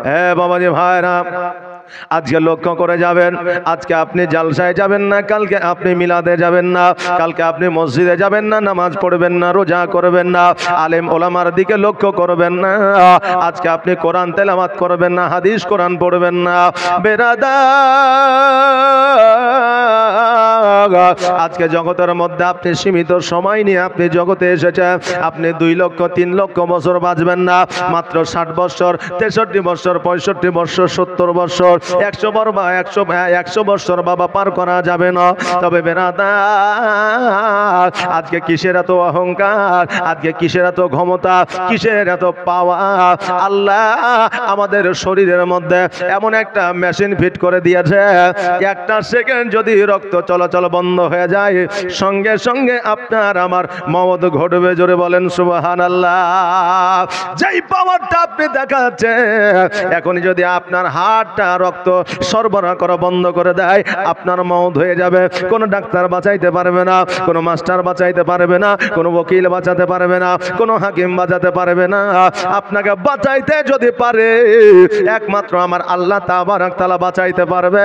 হ্যাঁ বাবাজি ভাইরা, আজকে লক্ষ্য করে যাবেন, আজকে আপনি জালসায় যাবেন না, কালকে আপনি মিলাদে যাবেন না, কালকে আপনি মসজিদে যাবেন না, নামাজ পড়বেন না, রোজা করবেন না, আলেম ওলামার দিকে লক্ষ্য করবেন না, আজকে আপনি কোরআন তেলাওয়াত করবেন না, হাদিস কোরআন পড়বেন না। বেরাদার, আজকে জগতের মধ্যে আপনি সীমিত সময় নিয়ে আপনি জগতে এসেছেন, আপনি 2 লক্ষ 3 লক্ষ বছর বাঁচবেন না, মাত্র 60 বছর, 63 বছর, 65 বছর, 70 বছর, 100 বছর বা 100 বছর বাবা পার করা যাবে না। তবে বেরাদার, আজকে কিসের এত অহংকার, আজকে কিসের এত ক্ষমতা, কিসের এত পাওয়া? আল্লাহ আমাদের শরীরের মধ্যে এমন একটা মেশিন ফিট করে দিয়েছে, একটা সেকেন্ড যদি রক্ত চলাচল বন্ধ হয়ে যায়, সঙ্গে সঙ্গে আপনার আমার মওত ঘটবে। জোরে বলেন সুবহানাল্লাহ। যেই পাওয়ারটা আপনি দেখাচ্ছেন, এখন যদি আপনার হার্টটা রক্ত সরবরাহ করা বন্ধ করে দেয়, আপনার মওত হয়ে যাবে। কোনো ডাক্তার বাঁচাইতে পারবে না, কোনো মাস্টার বাঁচাইতে পারবে না, কোনো ওকিল বাঁচাতে পারবে না, কোনো হাকিম বাঁচাতে পারবে না। আপনাকে বাঁচাইতে যদি পারে, একমাত্র আমার আল্লাহ তাবারক তাআলা বাঁচাইতে পারবে।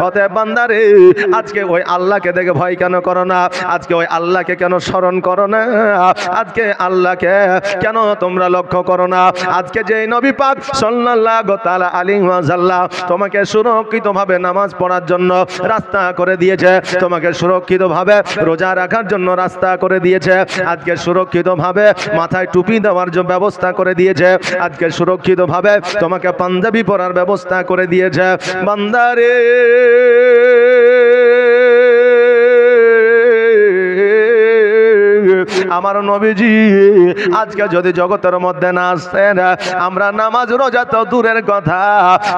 অতএব বান্দারে, আজকে ওই আল্লাহকে দেখে ভয় কেন করো না? আজকে ওই আল্লাহকে কেন স্মরণ করো না? আজকে আল্লাহকে কেন তোমরা লক্ষ্য করো না? আজকে যে নবী পাক সাল্লাল্লাহু তাআলা আলাইহি ওয়াসাল্লাম তোমাকে সুরক্ষিতভাবে নামাজ পড়ার জন্য রাস্তা করে দিয়েছে, তোমাকে সুরক্ষিতভাবে রোজা রাখার জন্য রাস্তা করে দিয়েছে, আজকে সুরক্ষিতভাবে মাথায় টুপি দেওয়ার জন্য ব্যবস্থা করে দিয়েছে, আজকে সুরক্ষিতভাবে তোমাকে পাঞ্জাবি পরার ব্যবস্থা করে দিয়েছে। বান্দারে, আমার নবীজি আজকে যদি জগতের মধ্যে না আসতেন, আমরা নামাজ রোজা তো দূরের কথা,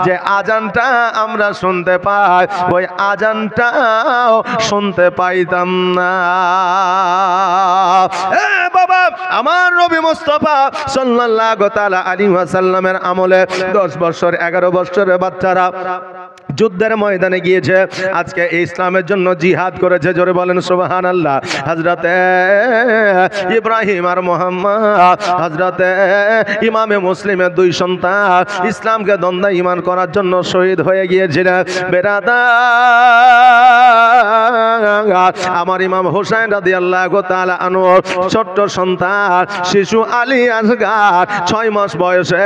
যে আজানটা আমরা শুনতে পাই, ওই আজানটাও শুনতে পাইতাম না। বাবা, আমার নবী মুস্তাফা সাল্লাল্লাহু তাআলা আলাইহি ওয়াসাল্লামের আমলে 10 বছর 11 বছরের বাচ্চারা যুদ্ধের ময়দানে গিয়েছে, আজকে ইসলামের জন্য জিহাদ করেছে। জোরে বলেন সুবহানাল্লাহ। হযরতে ইব্রাহিম আর মুহাম্মদ, হযরতে ইমামে মুসলিমের 2 সন্তান ইসলামকে দ্বন্দ্ব ঈমান করার জন্য শহীদ হয়ে গিয়েছিলেন। বেরাদার, আমার ইমাম হোসেন রাদিয়াল্লাহু তাআলা আনহু ছোট্ট সন্তান শিশু আলী আসগার 6 মাস বয়সে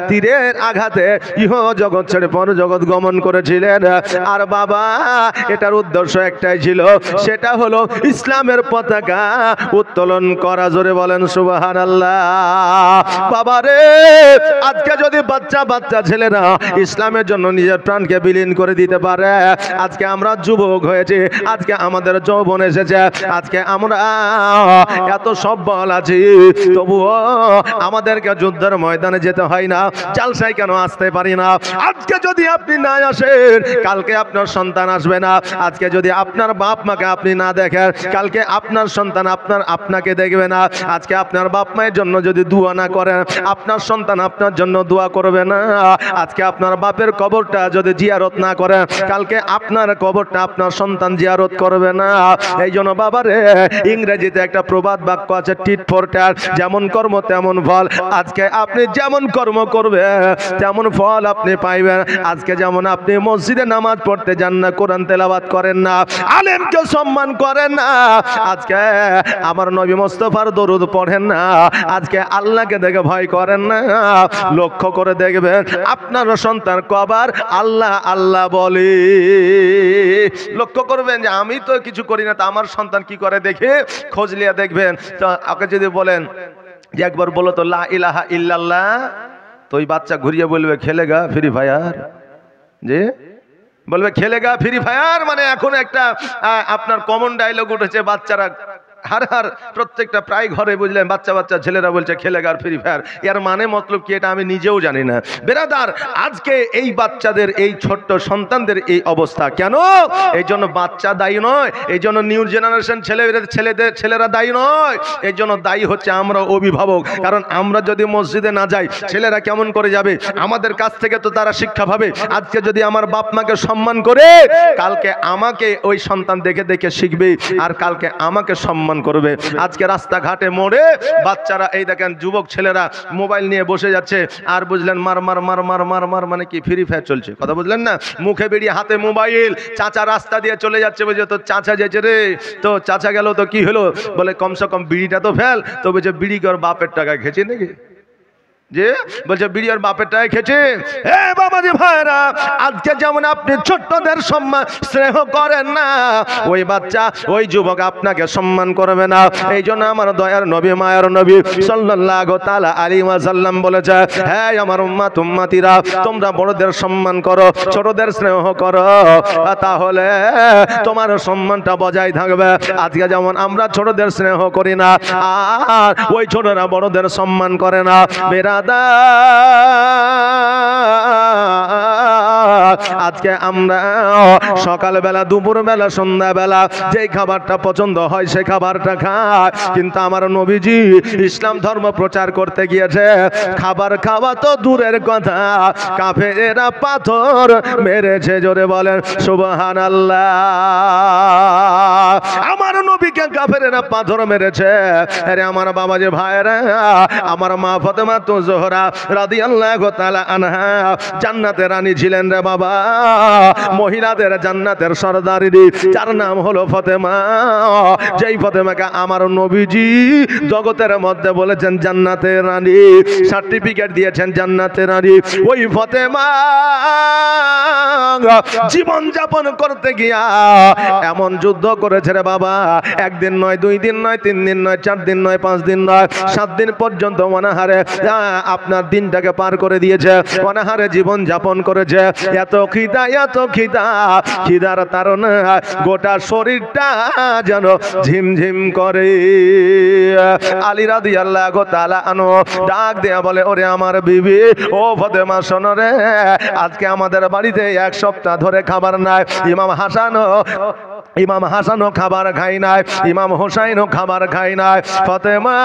তীরের আঘাতে ইহ জগৎ ছেড়ে পর জগৎ গমন করেছিলেন। আর বাবা, এটার উদ্দেশ্য একটাই ছিল, সেটা হলো ইসলামের পতাকা উত্তোলন করা। জোরে বলেন সুবহানাল্লাহ। বাবা রে, আজকে যদি বাচ্চা বাচ্চা ছেলেরা ইসলামের জন্য নিজের প্রাণকে বিলীন করে দিতে পারে, আজকে আমরা যুবক হয়েছি, আজকে আমাদের যৌবন এসেছে, আজকে আমরা এত সবল আছি, তবুও আমাদেরকে যুদ্ধের ময়দানে যেতে হয় না, জালসায় কেন আসতে পারি না? আজকে যদি আপনি না আসেন, কালকে আপনার সন্তান আসবে না। আজকে যদি আপনার বাপ মাকে আপনি না দেখেন, কালকে আপনার সন্তান আপনাকে দেখবে না। আজকে আপনার বাপ মায়ের জন্য যদি দোয়া না করেন, আপনার সন্তান আপনার জন্য দোয়া করবে না। আজকে আপনার বাপের কবরটা যদি জিয়ারত না করেন, কালকে আপনার কবরটা আপনার সন্তান জিয়ারত করবে না। এই জন্য বাবারে, ইংরেজিতে একটা প্রবাদ বাক্য আছে, টিট ফর ট্যাট, যেমন কর্ম তেমন ফল। আজকে আপনি যেমন কর্ম করবেন তেমন ফল আপনি পাইবেন। আজকে যেমন আপনি মসজিদে নামাজ পড়তে যান না, কোরআন তেলাওয়াত করেন না, আলেমকে সম্মান করেন না, আজকে আমার নবী মুস্তাফার দরুদ পড়েন না, আজকে আল্লাহকে দেখে ভয় করেন না, লক্ষ্য করে দেখবেন আপনার সন্তান কবার আল্লাহ আল্লাহ বলে। লক্ষ্য করবেন যে আমি তো কিছু করি না, তা আমার সন্তান কি করে দেখে খোঁজ নিয়ে দেখবেন। তো ওকে যদি বলেন যে একবার বলো তো লা ইলাহা ইল্লাল্লাহ, তো ওই বাচ্চা ঘুরিয়ে বলবে খেলেগা ফ্রি ফায়ার। যে বলবে খেলেগা ফ্রি ফায়ার, মানে এখন একটা আপনার কমন ডায়লগ উঠেছে, বাচ্চারা হার প্রত্যেকটা প্রায় ঘরে বুঝলেন বাচ্চা ছেলেরা বলছে খেলেগা ফ্রি ফায়ার। এর মানে মতলব কি, এটা আমি নিজেও জানি না। বেরাদার, আজকে এই বাচ্চাদের, এই ছোট্ট সন্তানদের এই অবস্থা কেন? এই জন্য বাচ্চা দায়ী নয়, এই জন্য নিউ জেনারেশন ছেলেরা দায়ী নয়, এই জন্য দায়ী হচ্ছে আমরা অভিভাবক। কারণ আমরা যদি মসজিদে না যাই, ছেলেরা কেমন করে যাবে? আমাদের কাছ থেকে তো তারা শিক্ষা পাবে। আজকে যদি আমার বাপ মাকে সম্মান করে, কালকে আমাকে ওই সন্তান দেখে দেখে শিখবে, আর কালকে আমাকে সম্মান সম্মান করবে। আজকে রাস্তাঘাটে মোড়ে বাচ্চারা এই দেখেন যুবক ছেলেরা মোবাইল নিয়ে বসে যাচ্ছে, আর বুঝলেন মার মার মার মার মার মার মানে কি ফ্রি ফায়ার চলছে, কথা বুঝলেন না? মুখে বেরিয়ে হাতে মোবাইল, চাচা রাস্তা দিয়ে চলে যাচ্ছে, বুঝে তো চাচা যেছে রে, তো চাচা গেল তো কি হলো, বলে কমসে কম বিড়িটা তো ফেল, তো বলছে বিড়ি কি ওর বাপের টাকায় খেয়েছে নাকি? যে বলছে বিড়ি আর বাপের টাকায় খেয়েছে। এ বাবাজি ভাইরা, আজকে যেমন আপনি ছোট্টদের সম্মান স্নেহ করেন না, ওই বাচ্চা ওই যুবক আপনাকে সম্মান করবে না। এই জন্য আমার দয়ার নবী মায়ার নবী সাল্লাল্লাহু তাআলা আলাইহি ওয়াসাল্লাম বলেছে, হ্যাঁ আমার উম্মত উম্মতিরা, তোমরা বড়দের সম্মান করো, ছোটদের স্নেহ করো, তাহলে তোমার সম্মানটা বজায় থাকবে। আজকে যেমন আমরা ছোটদের স্নেহ করি না, আর ওই ছোটরা বড়দের সম্মান করে না। আজকে আমরা সকালবেলা, দুপুরবেলা, সন্ধ্যাবেলা যেই খাবারটা পছন্দ হয় সেই খাবারটা খায়, কিন্তু আমার নবীজি ইসলাম ধর্ম প্রচার করতে গিয়েছে, খাবার খাওয়া তো দূরের কথা, কাফেরেরা পাথর মেরেছে। জোরে বলেন সুবহানাল্লাহ। আমার নবীকে কাফেরেরা পাথর মেরেছে। আরে আমার বাবাজি ভাইরা, আমার মা ফাতেমা তো জোহরা রাদিয়াল্লাহু তাআলা আনহা জান্নাতের রানী ছিলেন রে বাবা, মহিলাদের জান্নাতের সরদারি, যার নাম হলো ফাতেমা। যেই ফাতেমাকে আমার নবীজি জগতের মধ্যে বলেছেন জান্নাতের রানী, সার্টিফিকেট দিয়েছেন জান্নাতের রানী। ওই ফাতেমা জীবন যাপন করতে গিয়া এমন যুদ্ধ করেছে রে বাবা, একদিন নয়, 2 দিন নয়, 3 দিন নয়, 4 দিন নয়, 5 দিন নয়, 7 দিন পর্যন্ত অনাহারে আপনার দিনটাকে পার করে দিয়েছে, অনাহারে জীবন যাপন করেছে। এত খিদা, এত খিদা, খিদার তাড়না গোটা শরীরটা যেন ঝিমঝিম করে। আলী রাদিয়াল্লাহু তাআলা আনহু ডাক দেয়া বলে, ওরে আমার বিবি, ও ফাতেমা শোনো রে, আজকে আমাদের বাড়িতে 1 সপ্তাহ ধরে খাবার নাই। ইমাম হাসানও খাবার খাই নাই, ইমাম হোসাইনও খাবার খাই নাই। ফাতেমা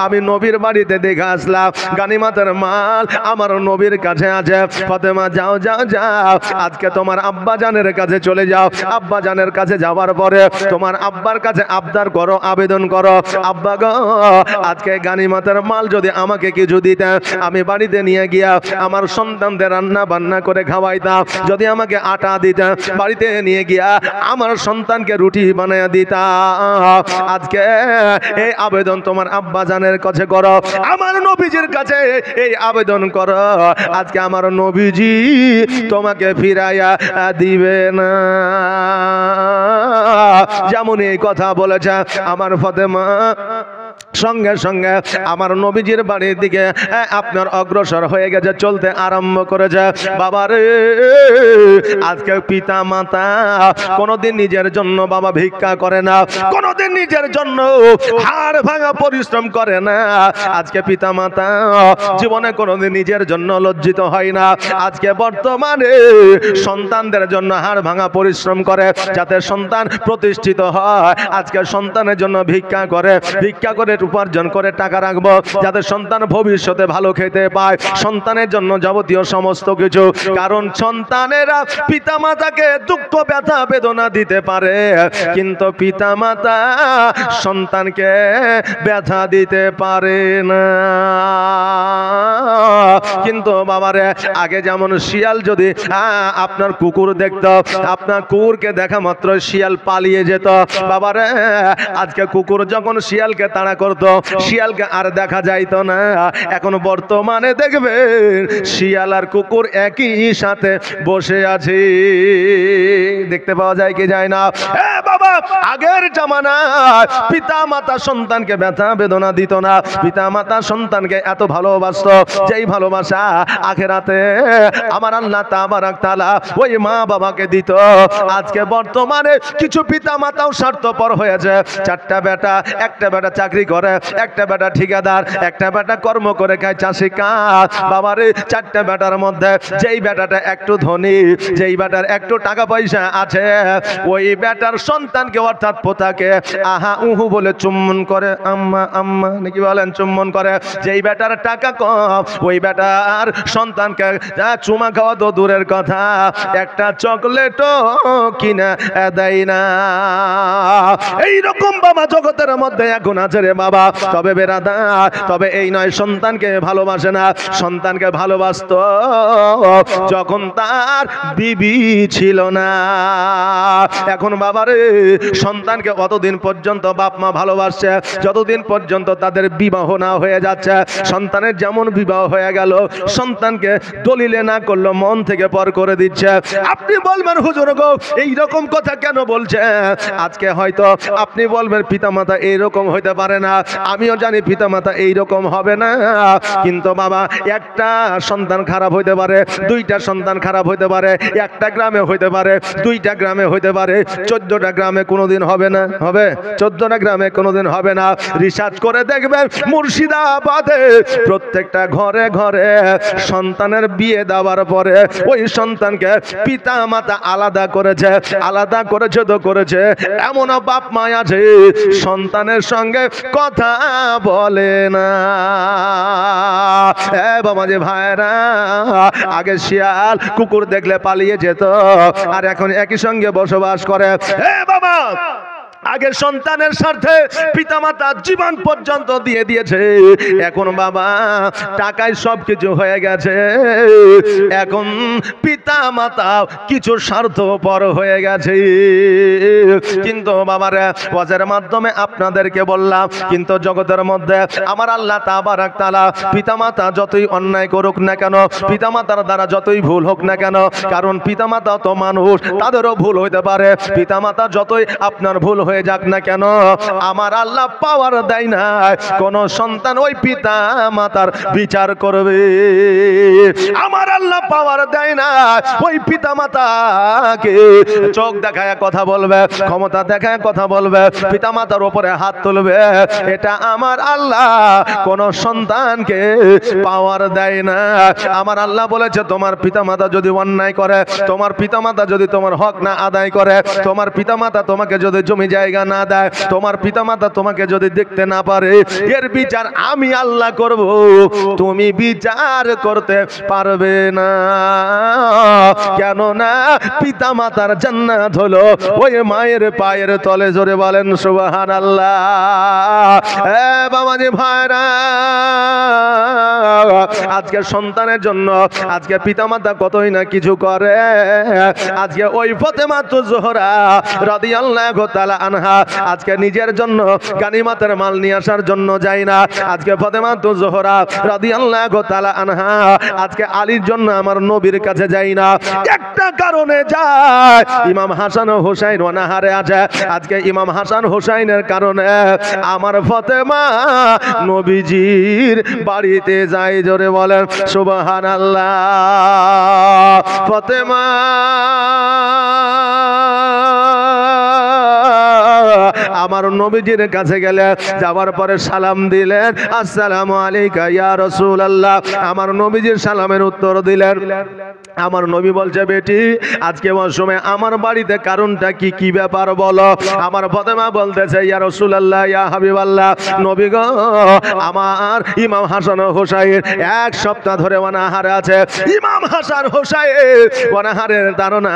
আমি নবীর বাড়িতে দেখে আসলাম, গানিমাতের মাল আমার নবীর কাছে আছে। ফাতেমা যাও যাও যাও, আজকে তোমার আব্বা জানের কাছে চলে যাও। আব্বা জানের কাছে যাওয়ার পরে তোমার আব্বার কাছে আবদার করো, আবেদন করো, আব্বা গো, আজকে গানিমাতের মাল যদি আমাকে কিছু দিতেন, আমি বাড়িতে নিয়ে গিয়া আমার সন্তানদের রান্না বান্না করে খাওয়াইতাম। যদি আমাকে আটা দিতেন, বাড়িতে নিয়ে গিয়া আমার সন্তানকে রুটি বানাইয়া দিতাম। আজকে এই আবেদন তোমার আব্বা জানের কাছে করো, আমার নবীজির কাছে এই আবেদন করো। আজকে আমার নবীজি তোমাকে ফিরাইয়া দিবে না। যেমন এই কথা বলেছে আমার ফাতেমা, সঙ্গে সঙ্গে আমার নবীজির বাড়ির দিকে আপনার অগ্রসর হয়ে গেছে, চলতে আরম্ভ করেছে। বাবারে, আজকে পিতা মাতা কোনোদিন নিজের জন্য বাবা ভিক্ষা করে না, কোনোদিন নিজের জন্য হাড় ভাঙা পরিশ্রম করে না। আজকে পিতা মাতা জীবনে কোনোদিন নিজের জন্য লজ্জিত হয় না। আজকে বর্তমানে সন্তানদের জন্য হাড় ভাঙা পরিশ্রম করে, যাতে সন্তান প্রতিষ্ঠিত হয়। আজকে সন্তানের জন্য ভিক্ষা করে, ভিক্ষা করে উপার্জন করে টাকা রাখবো, যাতে সন্তান ভবিষ্যতে ভালো খেতে পায়, সন্তানের জন্য যাবতীয় সমস্ত কিছু। কারণ সন্তানেরা পিতামাতাকে দুঃখ ব্যথা বেদনা দিতে পারে, কিন্তু পিতামাতা সন্তানকে ব্যথা দিতে পারে না। কিন্তু বাবারে, আগে যেমন শিয়াল যদি আপনার কুকুর দেখত, আপনার কুকুরকে দেখা মাত্র শিয়াল পালিয়ে যেত। বাবারে, আজকে কুকুর যখন শিয়ালকে তাড়া করতো, শিয়ালকে আর দেখা যাইতো না। এখন বর্তমানে দেখবেন শিয়াল আর কুকুর একই সাথে বসে আছে, দেখতে পাওয়া যায় কি যায় না? বাবা, আগের জামানায় পিতা মাতা সন্তানকে ব্যথা বেদনা দিত না, পিতা মাতা সন্তানকে এত ভালোবাসত, যেই ভালোবাসা আখিরাতে আমার আল্লাহ তাবারাক তাআলা ওই মা বাবাকে দিত। আজকে বর্তমানে কিছু পিতা মাতাও স্বার্থপর হয়েছে। 4টা বেটা, একটা বেটা চাকরি করে, একটা বেটা ঠিকাদার, একটা বেটা কর্ম করে খায়, চাষি কাজ। বাবারে, 4টা বেটার মধ্যে যেই বেটাটা একটু ধনী, যেই বেটার একটু টাকা পয়সা আছে, ওই বেটার সন্তান সন্তানকে অর্থাৎ পোতাকে আহা উহু বলে চুম্বন করে, আম্মা আম্মা নাকি বলেন, চুম্বন করে। যেই বেটার টাকা কম ওই বেটার সন্তানকে চুমা খাওয়া তো দূরের কথা, একটা চকলেটও কিনা দেয় না। এইরকম বাবা জগতের মধ্যে এখন আছে রে বাবা। তবে বেরাদার, তবে এই নয় সন্তানকে ভালোবাসে না, সন্তানকে ভালোবাসতো যখন তার বিবি ছিল না। এখন বাবারে সন্তানকে অতদিন পর্যন্ত বাপ মা ভালোবাসছে যতদিন পর্যন্ত তাদের বিবাহ না হয়ে যাচ্ছে। সন্তানের যেমন বিবাহ হয়ে গেল, সন্তানকে দলিলে না করলো মন থেকে পর করে দিচ্ছে। আপনি বলবেন হুজুর গো এইরকম কথা কেন বলছে? আজকে হয়তো আপনি বলবেন পিতামাতা এইরকম হইতে পারে না, আমিও জানি পিতামাতা এইরকম হবে না, কিন্তু বাবা একটা সন্তান খারাপ হইতে পারে, দুইটা সন্তান খারাপ হইতে পারে, একটা গ্রামে হইতে পারে, দুইটা গ্রামে হইতে পারে, 14টা গ্রামে কোনোদিন হবে না। হবে 14টা গ্রামে কোনোদিন হবে না। রিসার্চ করে দেখবেন মুর্শিদাবাদে প্রত্যেকটা ঘরে ঘরে সন্তানের বিয়ে দেওয়ার পরে ওই সন্তানকে পিতা মাতা আলাদা করেছে। আলাদা করেছে তো করেছে, এমন বাপ মা আছে সন্তানের সঙ্গে কথা বলে না। বাবা যে ভাইরা, আগে শিয়াল কুকুর দেখলে পালিয়ে যেত, আর এখন একই সঙ্গে বসবাস করে। বাবা আগে সন্তানের স্বার্থে পিতামাতা জীবন পর্যন্ত দিয়ে দিয়েছে, এখন বাবা টাকায় সবকিছু হয়ে গেছে, এখন পিতামাতা কিছু স্বার্থপর হয়ে গেছে। কিন্তু বাবার ওয়াজের মাধ্যমে আপনাদেরকে বললাম, কিন্তু জগতের মধ্যে আমার আল্লাহ তাবারাক তাআলা পিতামাতা যতই অন্যায় করুক না কেন, পিতামাতার দ্বারা যতই ভুল হোক না কেন, কারণ পিতামাতা তো মানুষ, তাদেরও ভুল হইতে পারে। পিতামাতা যতই আপনার ভুল হয়ে যাক না কেন, আমার আল্লাহ পাওয়ার দেয় না কোন সন্তান ওই পিতা মাতার বিচার করবে। আমার আল্লাহ পাওয়ার দেয় না ওই পিতা মাতাকে চোখ দেখায় কথা বলবে, ক্ষমতা দেখায় কথা বলবে, পিতা মাতার উপরে হাত তুলবে। এটা আমার আল্লাহ কোন সন্তানকে পাওয়ার দেয় না। আমার আল্লাহ বলেছে তোমার পিতা মাতা যদি অন্যায় করে, তোমার পিতা মাতা যদি তোমার হক না আদায় করে, তোমার পিতা মাতা তোমাকে যদি জমি জায়গা না দেয়, তোমার পিতামাতা তোমাকে যদি দেখতে না পারে, এর বিচার আমি আল্লাহ করব, তুমি বিচার করতে পারবে না। কেননা পিতামাতার জান্নাত হলো ওই মায়ের পায়ের তলে। জোরে বলেন সুবহানাল্লাহ। বাবাজি ভাইরা, আজকে সন্তানের জন্য আজকে পিতামাতা কতই না কিছু করে। আজকে ওই ফাতেমা জোহরা রাদিয়াল্লাহু তাআলা আনহা আজকে নিজের জন্য গানিমাতের মাল নিয়ে আসার জন্য যায় না। আজকে ফাতেমা জোহরা রাদিয়াল্লাহু তাআলা আনহা আজকে আলীর জন্য আমার নবীর কাছে যায় না। একটা কারণে যায়, ইমাম হাসান ও হুসাইন অনাহারে আছে। আজকে ইমাম হাসান হুসাইনের কারণে আমার ফাতেমা নবীজির বাড়িতে যায়। জোরে বলেন সুবহানাল্লাহ। ফাতেমা আমার নবীজির কাছে গেলে, যাওয়ার পরে সালাম দিলেন, আসসালামু আলাইকা ইয়া রাসূলুল্লাহ। আমার নবীজির সালামের উত্তর দিলেন। আমার নবী বলছে, বেটি আজকে মৌসুমে আমার বাড়িতে কারণটা কি, কি ব্যাপার বলো। আমার ফাতেমা বলতেছে, ইয়া রাসূলুল্লাহ ইয়া হাবিবাল্লাহ, নবী গো আমার ইমাম হাসান ও হুসাইন এক সপ্তাহ ধরে অনাহারে আছে। ইমাম হাসান হুসাইন অনাহারের ধারণা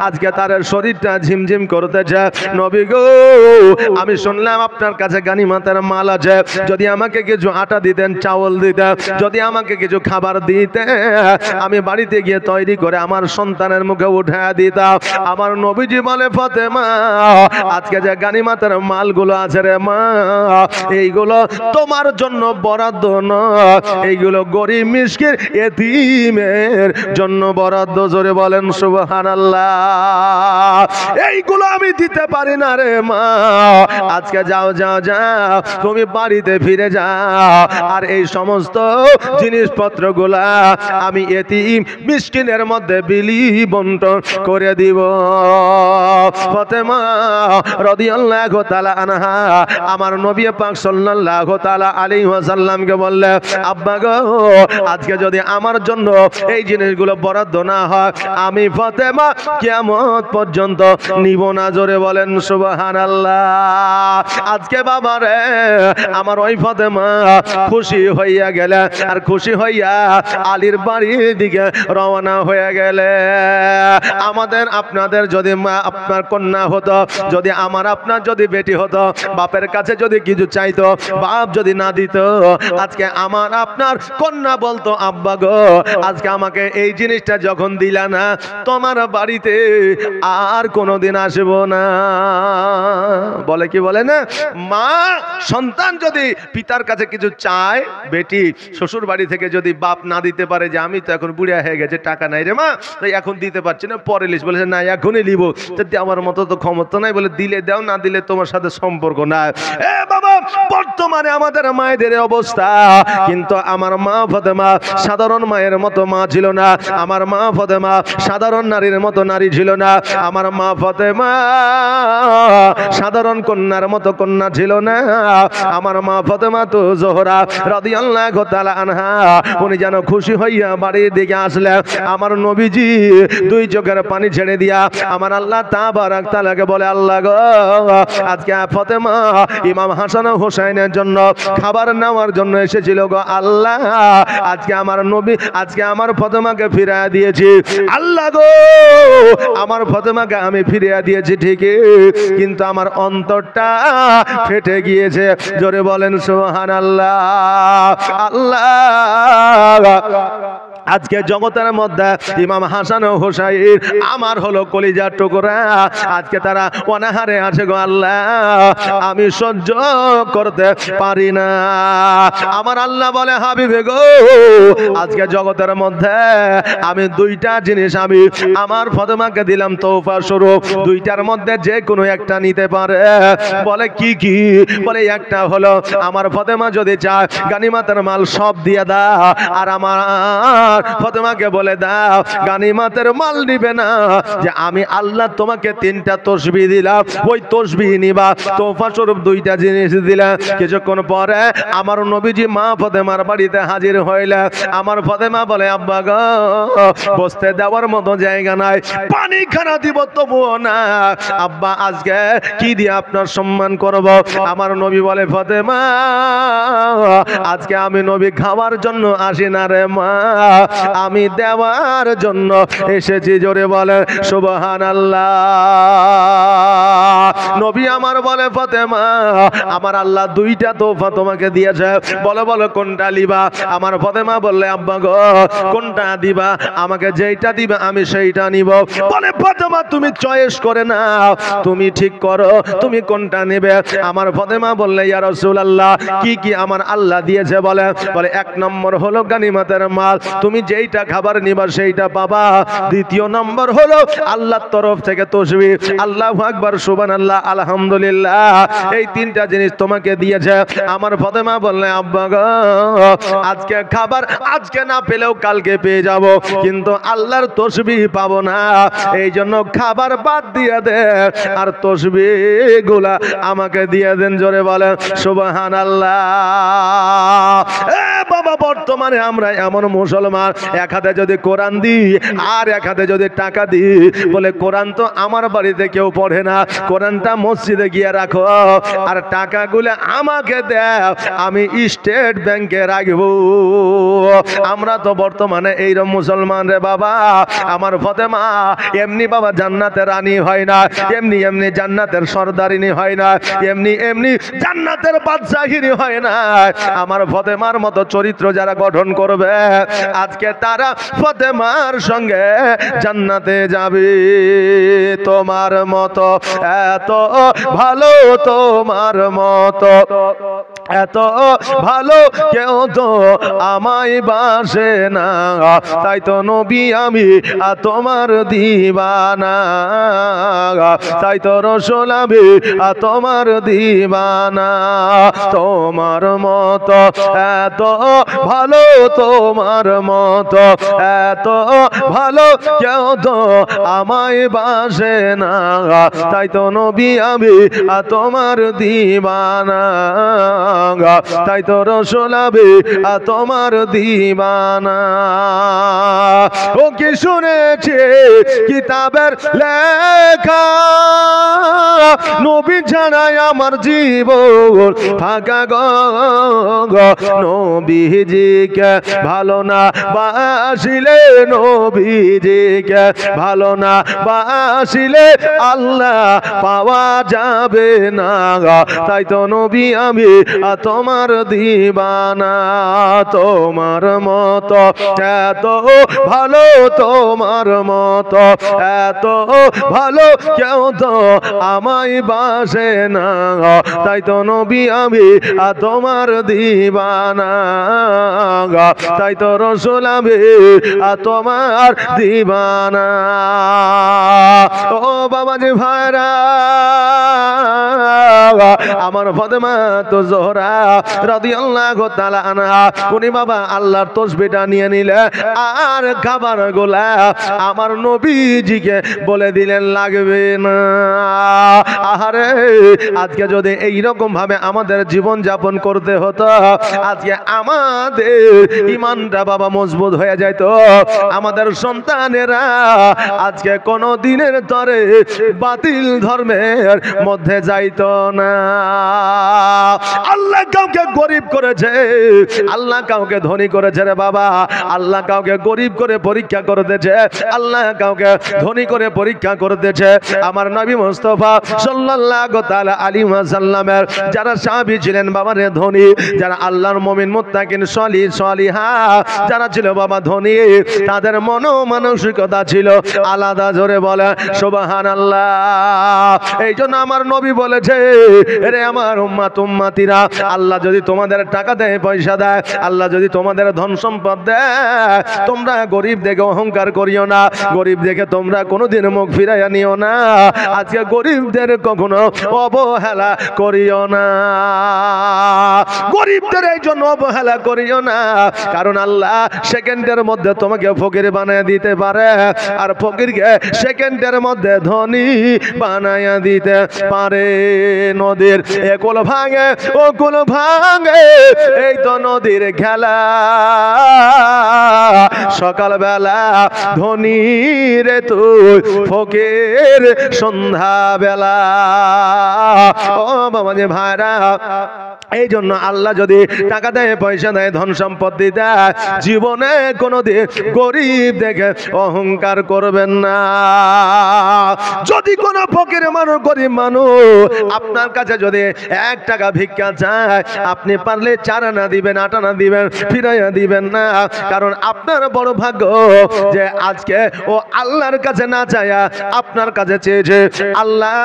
আজকে তার শরীরটা ঝিমঝিম করতেছে। নবী গো আমি শুনলাম আপনার কাছে গানিমাতের মাল আছে, যদি আমাকে কিছু আটা দিতেন, চাউল দিতেন, যদি আমাকে কিছু খাবার দিতেন, আমি বাড়িতে গিয়ে তৈরি করে আমার সন্তানের মুখে উঠে দিতাম। আমার নবীজি বলে, ফাতেমা আজকে যে গানিমাতের মালগুলো আছে রে মা, এইগুলো তোমার জন্য বরাদ্দ নয়, এইগুলো গরিব মিসকিন এতিমের জন্য বরাদ্দ। জোরে বলেন সুবহানাল্লাহ। এইগুলো আমি দিতে পারি না রে মা, আজকে যাও যাও যাও, তুমি বাড়িতে ফিরে যাও, আর এই সমস্ত জিনিসপত্রগুলা আমি এতিম মিসকিনের মধ্যে বিলি বন্টন করে দিব। ফাতেমা রাদিয়াল্লাহু তাআলা আনহা আমার নবী পাক সাল্লাল্লাহু তাআলা আলাইহি ওয়াসাল্লামকে বললেন, আব্বা গো, আজকে যদি আমার জন্য এই জিনিসগুলো বরাদ্দ না হয়, আমি ফাতেমা কিয়ামত পর্যন্ত নিব না। জোরে বলেন সুবহানাল্লাহ। আজকে বাবা রে, আমার ওই ফাতেমা খুশি হইয়া গেলে, আর খুশি হইয়া আলীর বাড়ির দিকে রওনা হয়ে গেলে। আমাদের আপনাদের যদি আপনার কন্যা হতো, যদি আমার আপনার যদি বেটি হতো, বাপের কাছে যদি কিছু চাইতো, বাপ যদি না দিত, আজকে আমার আপনার কন্যা বলতো, আব্বা গো, আজকে আমাকে এই জিনিসটা যখন দিলা না, তোমার বাড়িতে আর কোনোদিন আসবো না। বলে কি বলে না, মা সন্তান যদি পিতার কাছে কিছু চায়, বেটি শ্বশুর বাড়ি থেকে যদি বাপ না দিতে পারে, যে আমি তো এখন বুড়িয়া হয়ে গেছে, টাকা নাই রে মা, তাই এখন দিতে পারছি না, পরে লিস, বলেছে না এখনই নিব, আমার মতো তো ক্ষমতা নাই, বলে দিলে দাও, না দিলে তোমার সাথে সম্পর্ক নাই। এ বাবা, বর্তমানে আমাদের মায়েদের অবস্থা, কিন্তু আমার মা ফাতেমা সাধারণ মায়ের মতো মা ছিল না, আমার মা ফাতেমা সাধারণ নারীর মতো নারী ছিল না, আমার মা ফাতেমা সাধারণ কন্যার মতো কন্যা ছিল না। আমার মা ফাতেমা তো জোহরা রাদিয়াল্লাহু তাআলা আনহা, উনি যেন খুশি হইয়া বাড়ির দিকে আসলে, আমার নবীজি দুই চোখের পানি ছেড়ে দিয়া আমার আল্লাহ তাবারক তাআলাকে বলে, আল্লাহ গো, আজকে ফাতেমা ইমাম হাসান ও হোসেনের জন্য খাবার নেওয়ার জন্য এসেছিল গো আল্লাহ, আজকে আমার নবী, আজকে আমার ফাতেমাকে ফিরিয়ে দিয়েছি আল্লাহ গো, আমার ফাতেমাকে আমি ফিরিয়ে দিয়েছি ঠিকই, কিন্তু আমার অন্তরটা ফেটে গিয়েছে। জোরে বলেন সুবহানাল্লাহ। আল্লাহ আজকে জগতের মধ্যে ইমাম হাসান ও হুসাইন আমার হলো কলিজার টুকরা, আজকে তারা অনাহারে আছে গো আল্লাহ, আমি সহ্য করতে পারি না। আমার আল্লাহ বলে, হাবিবে গো, আজকে জগতের মধ্যে আমি দুইটা জিনিস আমি আমার ফাতেমাকে দিলাম তোফা স্বরূপ, দুইটার মধ্যে যে কোনো একটা নিতে পারে। বলে কি কি? বলে একটা হলো আমার ফাতেমা যদি চায় গানিমাতের মাল সব দিয়ে দাও, আর আমার ফাতেমাকে বলে দাও গানিমাতের মাল নিবে না, যে আমি আল্লাহ তোমাকে 3টা তসবিহ দিলাম, ওই তসবিহ নিবা। তোফা স্বরূপ দুইটা জিনিস দিলাম। কিছুক্ষণ পরে আমার নবীজি মা ফাতেমার বাড়িতে হাজির হইলেন। আমার ফাতেমা বলে, আব্বা গো, বসতে দেওয়ার মতো জায়গা নাই, পানি খানা দিব তবুও না, আব্বা আজকে কি দিয়ে আপনার সম্মান করব? আমার নবী বলে, ফাতেমা আজকে আমি নবী খাওয়ার জন্য আসি না রে মা, আমি দেওয়ার জন্য এসেছি। জোরে বলে সুবহানাল্লাহ। নবী আমার বলে, ফাতেমা আমার আল্লাহ 2টা তোফা তোমাকে দিয়েছে, বলো বলো কোনটা লিবা? আমার ফাতেমা বললে, আব্বা গো, কোনটা দিবা? আমাকে যেইটা দিবা আমি সেইটা নিব। বলে, ফাতেমা তুমি চয়েস করে নাও, তুমি ঠিক করো তুমি কোনটা নেবে। আমার ফাতেমা বললে, ইয়া রাসূলুল্লাহ, কি কি আমার আল্লাহ দিয়েছে? বলে 1 নম্বর হলো গানিমাতের মাল, তুমি যেইটা খাবার নিবা সেইটা পাবা। 2 নম্বর হলো আল্লাহর তরফ থেকে তাসবিহ, আল্লাহু আকবার, সুবহানাল্লাহ, আলহামদুলিল্লাহ, এই 3টা জিনিস তোমাকে দিয়েছে। আমার ফাতেমা বললে, আব্বা গো, আজকে খাবার আজকে না পেলেও কালকে পেয়ে যাব, কিন্তু আল্লাহর তাসবিহ পাবো না, এই জন্য খাবার বাদ দিয়ে দে, আর তাসবিহ গুলা আমাকে দিয়ে দেন। জোরে বলেন সুবহানাল্লাহ। এ বাবা, বর্তমানে আমরা এমন মুসলমান, এক হাতে যদি কোরআন দিই আর এক হাতে যদি টাকা দিই, বলে কোরআন তো আমার বাড়িতে কেউ পড়ে না, কোরআনটা মসজিদে গিয়ে রাখো, আর টাকাগুলো আমাকে দাও, আমি স্টেট ব্যাংকে রাখবো। আমরা তো বর্তমানে এইরকম মুসলমান রে বাবা। আমার ফাতেমা এমনি বাবা জান্নাতের রানী হয় না, এমনি এমনি জান্নাতের সর্দারিনী হয় না, এমনি এমনি জান্নাতের বাদশাহিনী হয় না। আমার ফাতেমার মতো চরিত্র যারা গঠন করবে, আজকে তারা ফাতেমার সঙ্গে জান্নাতে যাবে। তোমার মতো এত ভালো, তোমার মতো এত ভালো কেউ তো আমায় বাসে না, তাই তো নবী আমি তোমার দিবানা, তাই তো রসুল আমি তোমার দিবানা। তোমার মতো এত ভালো, তোমার মতো এত ভালো কেউ তো আমায় বাসে না, তাই তো নবী আমি তোমার দিবানা, তাই তো রসুল আমি তোমার দিবানা। ও কি শুনেছি কিতাবের লেখা, নবী ছাড়াই আমার জীবন ফাঁকা গো, নবীজিকে ভালো না বাসিলে, নবীজিকে ভালো না বাসিলে আল্লাহ পাওয়া যাবে না, তাই তো নবী আমি তোমার দিবানা। তোমার মতো এত ভালো, তোমার মতো এত ভালো কেউ তো আমায় বাসে না, তাই তো নবী আমি তোমার দিবানা, তাই তো রসুল আমি তোমার দিবানা। ও বাবাজি ভাইরা, আমার ফাতেমা তো জোহরা রাদিয়াল্লাহু তাআলা আনহা, উনি বাবা আল্লাহর তাসবিহটা নিয়ে নিলে আর খাবার গোলা আমার নবীজিকে বলে দিলেন লাগবে না। আহারে, আজকে যদি এইরকম ভাবে আমাদের জীবন যাপন করতে হতো, আজকে আমাদের ইমানটা বাবা মজবুত হয়ে যেত, আমাদের সন্তানেরা আজকে কোনো দিনের তরে বাতিল ধর্মের মধ্যে যাইতো না। আল্লাহ কাউকে গরিব করেছে, আল্লাহ কাউকে ধনী করেছে রে বাবা, আল্লাহ কাউকে গরিব করে পরীক্ষা করতেছে, আল্লাহ কাউকে ধনী করে পরীক্ষা করতেছে। আমার নবী মুস্তাফা সাল্লাল্লাহু তাআলা আলাইহি ওয়াসাল্লামের যারা সাহাবী ছিলেন বাবা রে ধনী, যারা আল্লাহর মুমিন মুত্তাকিন সলিহ সলিহা যারা ছিল বাবা ধনী, তাদের মানসিকতা ছিল আলাদা। জোরে বলে সুবহানাল্লাহ। এই জন্য আমার নবী বলেছে, এরে আমার উম্মাত উম্মাতিরা, আল্লাহ যদি তোমাদের টাকা দেয়, পয়সা দেয়, আল্লাহ যদি তোমাদের ধন সম্পদ দেয়, তোমরা গরিব দেখে অহংকার করিও না, গরিব দেখে তোমরা কোনোদিন মুখ ফিরাইয়া নিও না। আজকে গরিবদের কখনো অবহেলা করিও না, গরিবদের এই জন্য অবহেলা করিও না, কারণ আল্লাহ সেকেন্ডের মধ্যে তোমাকে ফকির বানিয়ে দিতে পারে, আর ফকিরকে সেকেন্ডের মধ্যে ধনী বানাইয়া দিতে পারে। নদীর একুল ভাঙে ওকুল ভাঙে, এই তো নদীর খেলা, সকালবেলা ধনী রে তুই, ফকির সন্ধ্যা বেলা। ও বাবা যে ভাইরা, এই জন্য আল্লাহ যদি টাকা দেয়, পয়সা দেয়, ধন সম্পত্তি দেয়, জীবনে কোনোদিন গরিব দেখে অহংকার করবেন না। যদি কোনো ফকির মানুষ, গরিব মানুষ আপনার কাছে যদি 1 টাকা ভিক্ষা চায়, আপনি পারলে 4 আনা দিবেন, 8 আনা দিবেন, ফিরাইয়া দিবেন না, কারণ আপনার বড় ভাগ্য যে আজকে ও আল্লাহর কাছে না চায়া আপনার কাছে চেয়েছে, আল্লাহ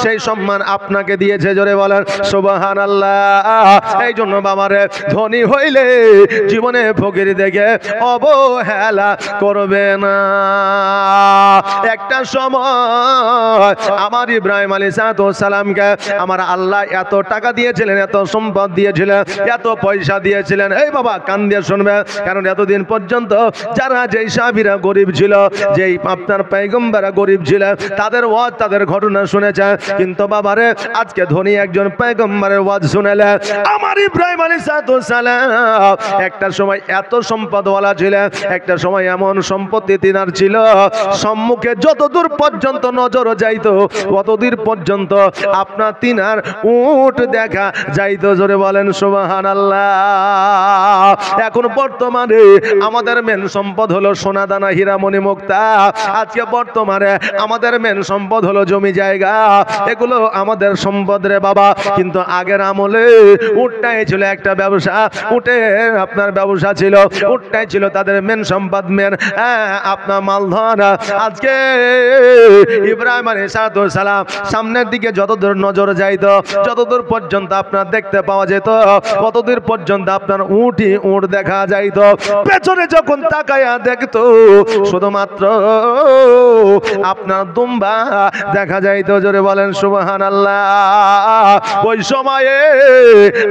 সেই সম্মান আপনাকে দিয়েছে। জোরে বলেন সুবহানাল্লাহ। এই জন্য বাবারে, ধনী হইলে জীবনে ফকির দেখে অবহেলা করবে না। একটা সময় আমার ইব্রাহিম আলাইহিস সালামকে আমার আল্লাহ এত টাকা দিয়েছিলেন, এত সম্পদ দিয়েছিলেন, এত পয়সা দিয়েছিলেন। এই বাবা কান দিয়ে শুনবে, কারণ এতদিন পর্যন্ত যারা যেই সাহাবীরা গরিব ছিল, যেই আপনার পয়গম্বররা গরিব ছিল, তাদের ওয়াজ, তাদের ঘটনা শুনেছে, কিন্তু বাবারে আজকে ধনী একজন পয়গম্বরের ওয়াজ শুনেলে আমার ইব্রাহিম আলাইহিস সালাম একটা সময় এত সম্পদওয়ালা ছিলেন, একটা সময় এমন সম্পত্তি তিনার ছিল, সম্মুখে যতদূর পর্যন্ত নজর যাইতো ততদূর পর্যন্ত আপনার তিনার উট দেখা যাইতো। জোরে বলেন সুবহানাল্লাহ। এখন বর্তমানে আমাদের মেন সম্পদ হলো সোনা দানা হীরা মণি মুক্তা। আজকে বর্তমানে আমাদের মেন সম্পদ হলো জমি জায়গা, এগুলো আমাদের সম্পদ রে বাবা। কিন্তু আগের আমলে উটটাই ছিল একটা ব্যবসা, উটে আপনার ব্যবসা ছিল, উটটাই ছিল তাদের মেন সম্পদ, মেন আপনার মালধন। আজকে ইব্রাহিম আলাইহিস সালাম সামনের দিকে যতদূর নজর যাইতো, যতদূর পর্যন্ত আপনার দেখতে পাওয়া যেত, কতদূর পর্যন্ত আপনার উটই উট দেখা যাইত। পেছনে যখন তাকায়া দেখতো শুধুমাত্র আপনার দুম্বা দেখা যাইত। জোরে বলেন সুবহানাল্লাহ। ওই সময়ে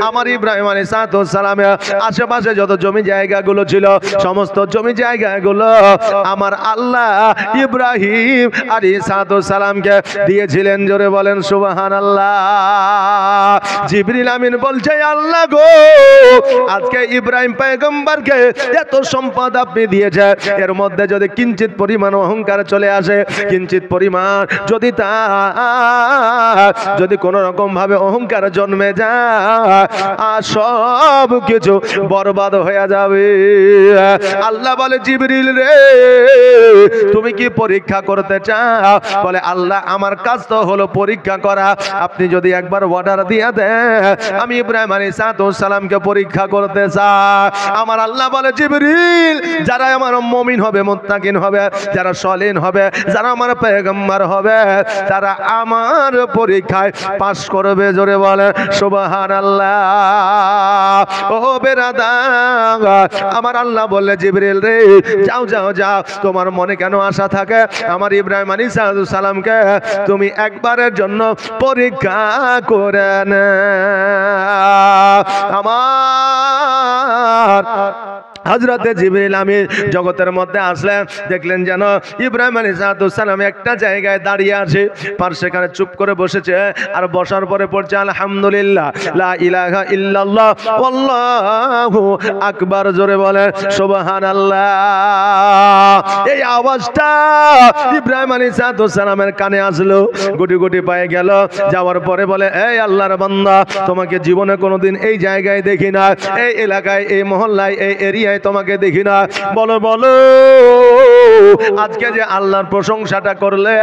আমার ইব্রাহিম আলাইহিস সালামের আশেপাশে যত জমি জায়গাগুলো ছিল, সমস্ত জমি জায়গাগুলো আমার আল্লাহ ইব্রাহিম আলাইহিস সালামকে দিয়েছিলেন। জোরে বলেন সুবহানাল্লাহ। জিবরিল আমিন বলছে, আল্লাহ গো, আজকে ইব্রাহিম পয়গম্বরকে এত সম্পদ আপনি দিয়েছেন, এর মধ্যে যদি কিঞ্চিত পরিমাণ অহংকার চলে আসে, কিঞ্চিত পরিমাণ যদি যদি কোনো রকম ভাবে অহংকার জন্মে যায়, আর সব কিছু বরবাদ হয়ে যাবে। আল্লাহ বলে, জিবরিল রে, তুমি কি পরীক্ষা করতে চাও? বলে, আল্লাহ আমার কাজ তো হলো পরীক্ষা করা, আপনি যদি একবার অর্ডার দিয়ে দেন আমি ইব্রাহিম আলাইহিস সালামকে পরীক্ষা করতে চাই। আমার আল্লাহ বলে, জিবরিল, যারা আমার মুমিন হবে, মুত্তাকিন হবে, যারা সলিহ হবে, যারা আমার পয়গম্বর হবে, তারা আমার পরীক্ষায় পাস করবে। জোরে বলে সুবহানাল্লাহ। ও বেরাদার, আমার আল্লাহ বললে, জিবরিল রে, যাও যাও যাও, তোমার মনে কেন আশা থাকে, আমার ইব্রাহিম আলাইহিস সালামকে তুমি একবারের জন্য পরীক্ষা করে না। আমার হযরতে জিবরিল আমিন জগতের মধ্যে আসলেন, দেখলেন যেন ইব্রাহিম আলাইহিস সালাম একটা জায়গায় দাঁড়িয়ে আছে, সেখানে চুপ করে বসেছে, আর বসার পরে পড়ছে আলহামদুলিল্লাহ, লা ইলাহা ইল্লাল্লাহ, আল্লাহু আকবার। জোরে বলেন সুবহানাল্লাহ। এই আওয়াজটা ইব্রাহিম আলাইহিস সালামের কানে আসলো, গুটি গুটি পায়ে গেল। যাওয়ার পরে বলে, এই আল্লাহর বান্দা, তোমাকে জীবনে কোনোদিন এই জায়গায় দেখি না, এই এলাকায়, এই মহল্লায়, এই এরিয়ায় তোমাকে দেখি না। বলো বলো, আজকে যে আল্লাহর প্রশংসাটা করলে,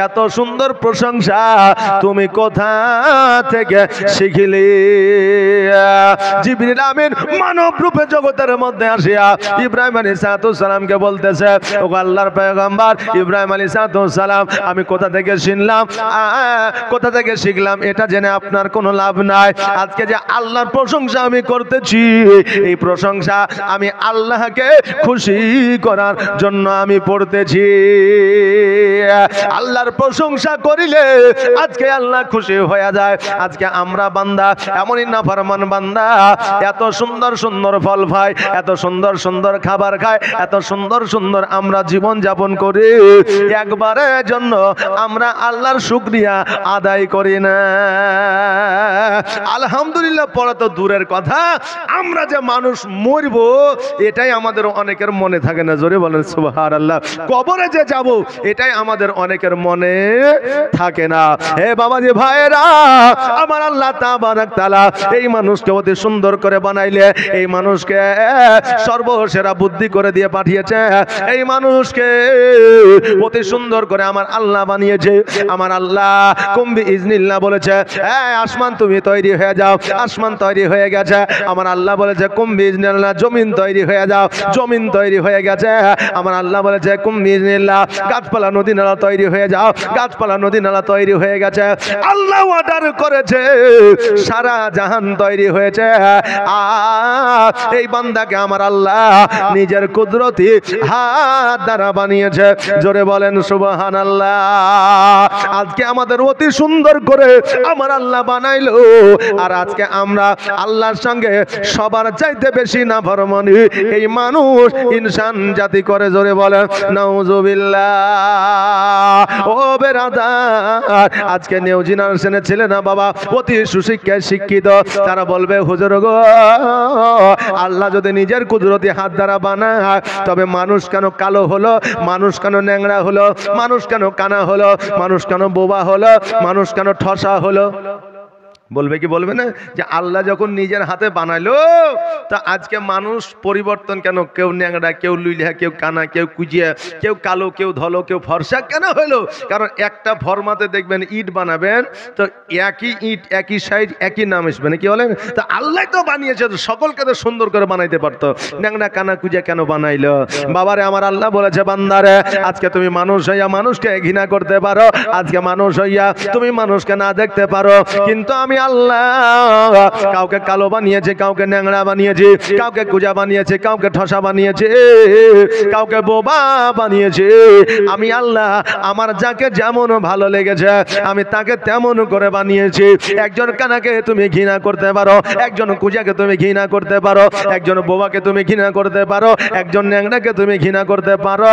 এত সুন্দর প্রশংসা তুমি কোথা থেকে শিখলে? জিবরিল আমিন মানব রূপে জগতের মধ্যে আসিয়া ইব্রাহিম আলাইহিস সালামকে বলতেছে, ও আল্লাহর পয়গম্বর ইব্রাহিম আলাইহিস সালাম, আমি কোথা থেকে শুনলাম, কোথা থেকে শিখলাম এটা জেনে আপনার কোনো লাভ নাই। আজকে যে আল্লাহর প্রশংসা আমি করতেছি, এই প্রশংসা আমি আল্লাহকে খুশি করার জন্য আমি পড়তেছি। আল্লাহর প্রশংসা করিলে আজকে আল্লাহ খুশি হয়ে যায়। আজকে আমরা বান্দা এমনই নাফরমান বান্দা, এত সুন্দর সুন্দর ফল খাই, এত সুন্দর সুন্দর খাবার খাই, এত সুন্দর সুন্দর আমরা জীবন যাপন করি, একবারের জন্য আমরা আল্লাহর শুকরিয়া আদায় করি না। আলহামদুলিল্লাহ পড়া তো দূরের কথা, আমরা যে মানুষ মরব এটাই আমাদের অনেকের মনে থাকে না। জোরে বলেন সুবহানাল্লাহ। কবরে যে যাব এটাই আমাদের অনেকের মনে থাকে না। হে বাবাজি ভাইরা, আমার আল্লাহ তাবারক তাআলা এই মানুষকে অতি সুন্দর করে বানাইলে, এই মানুষকে সর্বসেরা বুদ্ধি করে দিয়ে পাঠিয়েছে, এই মানুষকে অতি সুন্দর করে আমার আল্লাহ বানিয়েছে। আমার আল্লাহ কুম্বি ইজনিল্লাহ বলেছে, আসমান তুমি তৈরি হয়ে যাও, আসমান তৈরি হয়ে গেছে। আমার আল্লাহ বলেছে কুম্বি ইজনিল্লাহ, জমিন তৈরি হয়ে যাও, জমিন তৈরি হয়ে গেছে। আমার আল্লাহ বলেছে কুম্বি ইজনিল্লাহ, গাছপালা নদী নালা তৈরি হয়ে যাও, গাছপালা নদী নালা তৈরি হয়ে গেছে। আল্লাহ অর্ডার করেছে, সারা জাহান তৈরি হয়েছে। আর এই বান্দাকে আমার আল্লাহ নিজের কুদরতি হাত দ্বারা বানিয়েছে। জোরে বলেন সুবহানাল্লাহ। আজকে আমাদের অতি সুন্দর করে আমার আল্লাহ বানাইলো, আর আজকে আমরা আল্লাহর সঙ্গে সবার চাইতে বেশি নাফরমানি এই মানুষ ইনসান জাতি করে। জোরে বলেন নাউজুবিল্লাহ। ও বেরাদার, আজকে নিউ জেনারেশনের ছেলে না বাবা অতি সুশিক্ষায় শিক্ষিত, তারা বলবে হুজুর গো, আল্লাহ যদি নিজের কুদরতি হাত দ্বারা বানায়, তবে মানুষ কেন কালো হলো, মানুষ কেন ন্যাংরা হলো, মানুষ কেন কানা হলো, মানুষ কেন বোবা হলো, মানুষ কেন ঠসা হলো? বলবে কি বলবে না যে আল্লাহ যখন নিজের হাতে বানাইলো, তা আজকে মানুষ পরিবর্তন কেন? কেউ ন্যাংরা, কেউ লুইলা, কেউ কানা, কেউ কুজিয়া, কেউ কালো, কেউ ধলো, কেউ ফর্সা কেন হলো? কারণ একটা ফরমাতে দেখবেন ইট বানাবেন তো একই ইট, একই সাইজ, একই নাম আসবে না, কি বলেন? তা আল্লাহ তো বানিয়েছে, তো সকলকে তো সুন্দর করে বানাইতে পারতো, ন্যাংরা কানা কুজিয়া কেন বানাইলো? বাবারে আমার আল্লাহ বলেছে, বান্দারে আজকে তুমি মানুষ হইয়া মানুষকে ঘৃণা করতে পারো, আজকে মানুষ হইয়া তুমি মানুষকে না দেখতে পারো, কিন্তু আমি আল্লাহ কাউকে কালো বানিয়েছে, কাউকে ন্যাংরা বানিয়েছে, কাউকে কুজা বানিয়েছে, কাউকে ঠসা বানিয়েছে, কাউকে বোবা বানিয়েছে। আমি আল্লাহ আমার যাকে যেমন ভালো লেগেছে আমি তাকে তেমন করে বানিয়েছি। একজন কানাকে তুমি ঘৃণা করতে পারো, একজন কুজাকে তুমি ঘৃণা করতে পারো, একজন বোবাকে তুমি ঘৃণা করতে পারো, একজন ন্যাংরাকে তুমি ঘৃণা করতে পারো,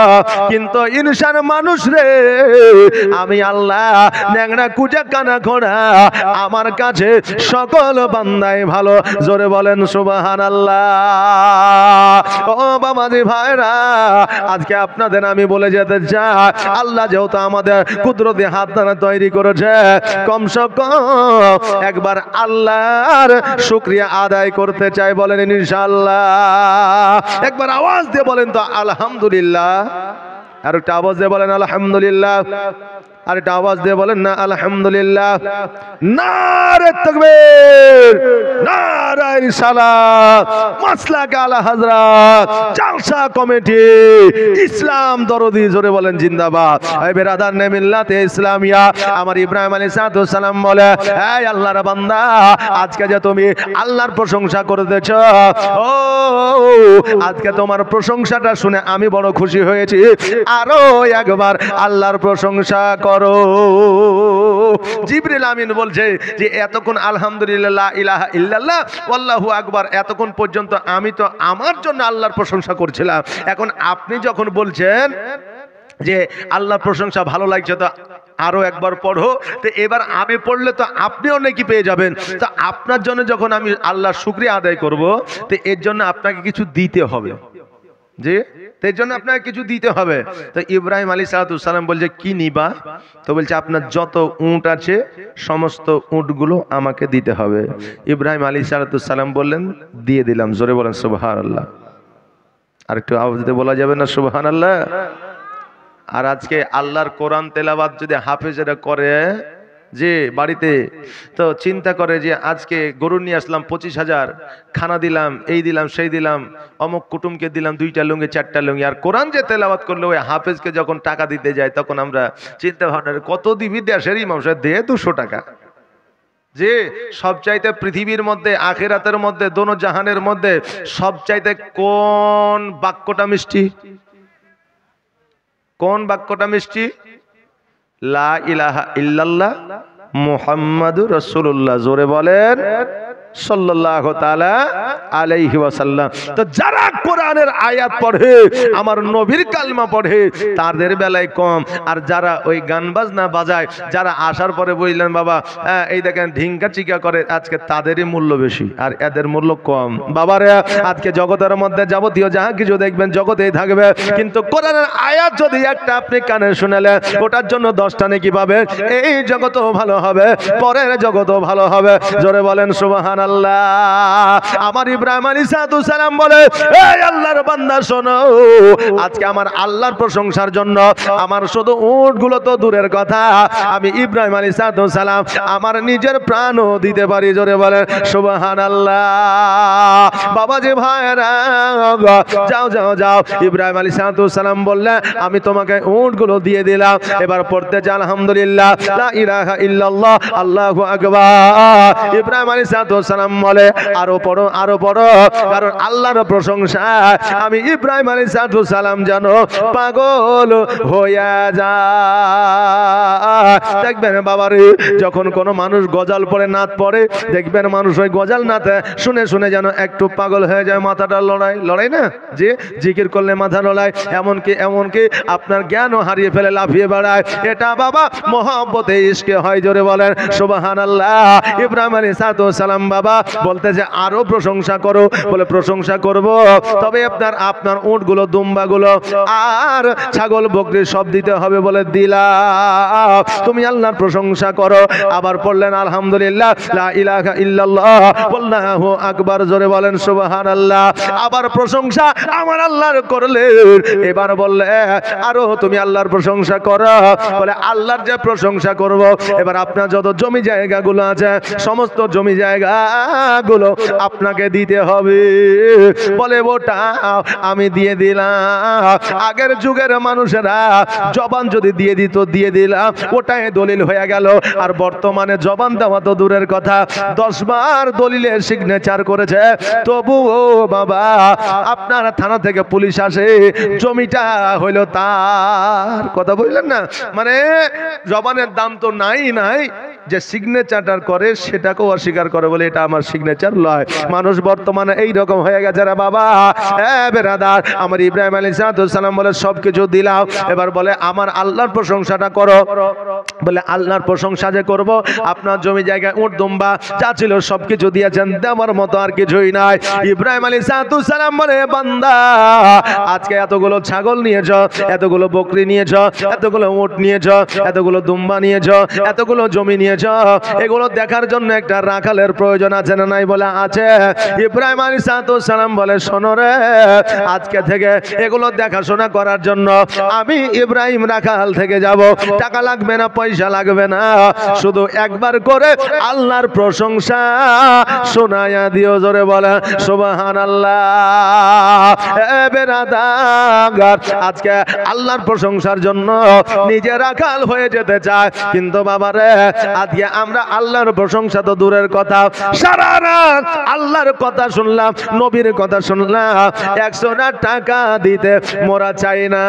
কিন্তু ইনসান মানুষ রে আমি আল্লাহ ন্যাংরা কুজা কানা ঘোড়া আমার কাছে সকল বান্দাই ভালো। জোরে বলেন সুবহানাল্লাহ। ও বাবাজি ভাইরা, আজকে আপনাদের আমি বলে যেতে চাই, আল্লাহ যেহেতু আমাদের কুদরতি হাত দ্বারা তৈরি করেছে, কমসে কম একবার আল্লাহর শুকরিয়া আদায় করতে চাই। বলেন ইনশাআল্লাহ। একবার আওয়াজ দিয়ে বলেন তো আলহামদুলিল্লাহ। আর একটা আওয়াজ দিয়ে বলেন আলহামদুলিল্লাহ। আর একটা আওয়াজ দিয়ে বলেন না আলহামদুলিল্লাহ। নারে তাকবীর, নারে রিসালাত, মাসলাক আলা হযরত, জালসা কমিটি, ইসলাম দরদি। জোরে বলেন জিন্দাবাদ। এই বেরাদার নে মিল্লাতে ইসলামিয়া। আমার ইব্রাহিম আলাইহিস সালাম বলে, এই আল্লাহর বান্দা, আজকে যে তুমি আল্লাহর প্রশংসা করতেছো, ও আজকে তোমার প্রশংসাটা শুনে আমি বড় খুশি হয়েছি। আরো একবার আল্লাহর প্রশংসা করো। জিবরিল আমিন বলছে যে এতক্ষণ আলহামদুলিল্লাহ, লা ইলাহা ইল্লাল্লাহ, আল্লাহু আকবার, এতক্ষণ পর্যন্ত আমি তো আমার জন্য আল্লাহর প্রশংসা করছিলাম। এখন আপনি যখন বলছেন যে আল্লাহর প্রশংসা ভালো লাগছে, তো আরো একবার পড়ো। তো এবার আমি পড়লে তো আপনিও নাকি পেয়ে যাবেন। তো আপনার জন্য যখন আমি আল্লাহর শুকরিয়া আদায় করব, তো এর জন্য আপনাকে কিছু দিতে হবে। জি, এর জন্য আপনাকে কিছু দিতে হবে। তো ইব্রাহিম আলাইহিস সালাম বলছে কি নিবা? তো বলছে আপনার যত উট আছে সমস্ত উটগুলো আমাকে দিতে হবে। ইব্রাহিম আলাইহিস সালাম বললেন দিয়ে দিলাম। জোরে বলেন সুবহানাল্লাহ। আর একটু আওয়াজ দিয়ে বলা যাবে না সুবহানাল্লাহ? আর আজকে আল্লাহর কোরআন তেলাওয়াত যদি হাফেজেরা করে যে বাড়িতে, তো চিন্তা করে যে আজকে গরু নিয়ে আসলাম 25,000, খানা দিলাম, এই দিলাম, সেই দিলাম, অমুক কুটুমকে দিলাম 2টা লুঙ্গি 4টা লুঙ্গি। আর কোরআন যে তেলাওয়াত করলে ওই হাফেজকে যখন টাকা দিতে যায়, তখন আমরা চিন্তা ভাবনা কত দিবি? দেশের ইমাম সাহেব দিয়ে 200 টাকা। যে সবচাইতে পৃথিবীর মধ্যে, আখিরাতের মধ্যে, দোনো জাহানের মধ্যে সবচাইতে কোন বাক্যটা মিষ্টি? কোন বাক্যটা মিষ্টি? লা ইলাহা ইল্লাল্লাহ মুহাম্মাদুর রাসূলুল্লাহ। জোরে বলেন সাল্লাল্লাহু তাআলা আলাইহি ওয়াসাল্লাম। তো যারা কোরআনের আয়াত পড়ে, আমার নবীর কালমা পড়ে, তাদের বেলায় কম। আর যারা ওই গান বাজনা বাজায়, যারা আসার পরে বললেন বাবা এই দেখেন ঢিঙ্কা চিকা করে, আজকে তাদেরই মূল্য বেশি আর এদের মূল্য কম। বাবারে, আজকে জগতের মধ্যে যাবতীয় যাহা কিছু দেখবেন জগতেই থাকবে, কিন্তু কোরআনের আয়াত যদি একটা আপনি কানে শুনালেন, ওটার জন্য 10টা নেকি পাবেন। এই জগতও ভালো হবে, পরের জগতও ভালো হবে। জোরে বলেন সুবহানাল্লাহ। আমার ইব্রাহিম আলাইহিস সালাম বলে, এই আল্লাহর বান্দা শোনো, আজকে আমার আল্লাহর প্রশংসার জন্য আমার শুধু উটগুলো তো দূরের কথা, আমি ইব্রাহিম আলাইহিস সালাম আমার নিজের প্রাণও দিতে পারি। জোরে বলেন সুবহানাল্লাহ। বাবাজি ভাইরা, যাও যাও যাও। ইব্রাহিম আলাইহিস সালাম বললেন আমি তোমাকে উটগুলো দিয়ে দিলাম। এবার পড়তে যা আলহামদুলিল্লাহ, লা ইলাহা ইল্লাল্লাহ, আল্লাহু আকবার। ইব্রাহিম আলাইহিস সালাম বলে আরো পড়ো, আরো পড়ো, কারণ আল্লাহর প্রশংসা আমি ইব্রাহিম আলাইহিস সালাম জানো পাগল হইয়া যায়। দেখবেন বাবারে, যখন কোনো মানুষ গজাল পড়ে, নাত পড়ে, দেখবেন মানুষ ওই গজাল নাতে শুনে শুনে যেন একটু পাগল হয়ে যায়, মাথাটা লড়াই লড়াই না, যে জিকির করলে মাথা লড়ায়, এমনকি আপনার জ্ঞানও হারিয়ে ফেলে, লাফিয়ে বেড়ায়। এটা বাবা মহব্বতে ইশকে হয়। জোরে বলেন সুবহানাল্লাহ। ইব্রাহিম আলাইহিস সালাম বাবা বলতেছে আরো প্রশংসা করো। বলে প্রশংসা করব, তবে আপনার উটগুলো, দুম্বাগুলো আর ছাগল বকরি সব দিতে হবে। বলে দিলাম, তুমি আল্লাহর প্রশংসা করো। আবার পড়লেন আলহামদুলিল্লাহ, লা ইলাহা ইল্লাল্লাহ, আল্লাহু আকবার। জোরে বলেন সুবহানাল্লাহ। আবার প্রশংসা আমার আল্লাহর করলেন। এবার বললে আরো তুমি আল্লাহর প্রশংসা করো। বলে আল্লাহর যে প্রশংসা করব, এবার আপনার যত জমি জায়গাগুলো আছে সমস্ত জমি জায়গা টাকাগুলো আপনাকে দিতে হবে। বলে ওটা আমি দিয়ে দিলাম। আগের যুগের মানুষেরা জবান যদি দিয়ে দিত দিয়ে দিলাম, ওটাই দলিল হয়ে গেল। আর বর্তমানে জবান দেওয়া তো দূরের কথা, 10 বার দলিলের সিগনেচার করেছে, তবুও বাবা আপনার থানা থেকে পুলিশ আসে, জমিটা হইলো তার। কথা বললেন না? মানে জবানের দাম তো নাই যে সিগনেচারটা করে সেটাকেও অস্বীকার করে, বলে এটা আমার সিগনেচার লয়। মানুষ বর্তমানে এই রকম হয়ে গেছে রে বাবা। বেরাদার, আমার ইব্রাহিম আলাইহিস সালাম বলে সবকিছু দিলাম, এবার বলে আমার আল্লাহর প্রশংসাটা করো। বলে আল্লাহর প্রশংসা যে করব, আপনার জমি জায়গায় উট দুম্বা যা ছিল সবকিছু দিয়েছেন, দেওয়ার মতো আর কিছুই নাই। ইব্রাহিম আলাইহিস সালাম বলে বান্দা আজকে এতগুলো ছাগল নিয়েছ, এতগুলো বকরি নিয়েছ, এতগুলো উট নিয়েছ, এতগুলো দুম্বা নিয়েছ, এতগুলো জমি নিয়েছ, এগুলো দেখার জন্য একটা রাখালের প্রয়োজন আছে না নাই? বলে আছে। ইব্রাহিম আলাইহিস সালাম বলে শোনো রে, আজকে থেকে এগুলো দেখাশোনা করার জন্য আমি ইব্রাহিম রাখাল থেকে যাব। টাকা লাগবে না, পয়সা লাগবে না, শুধু একবার করে আল্লাহর প্রশংসা শোনায়া দিও। জোরে বলে সুবহানাল্লাহ। বেরাদার, আজকে আল্লাহর প্রশংসার জন্য নিজে রাখাল হয়ে যেতে চায়, কিন্তু বাবারে আজকে আমরা আল্লাহর প্রশংসা তো দূরের কথা, সারা রাত আল্লাহর কথা শুনলাম, নবীর কথা শুনলাম, 100 টাকা দিতে মোরা চাই না।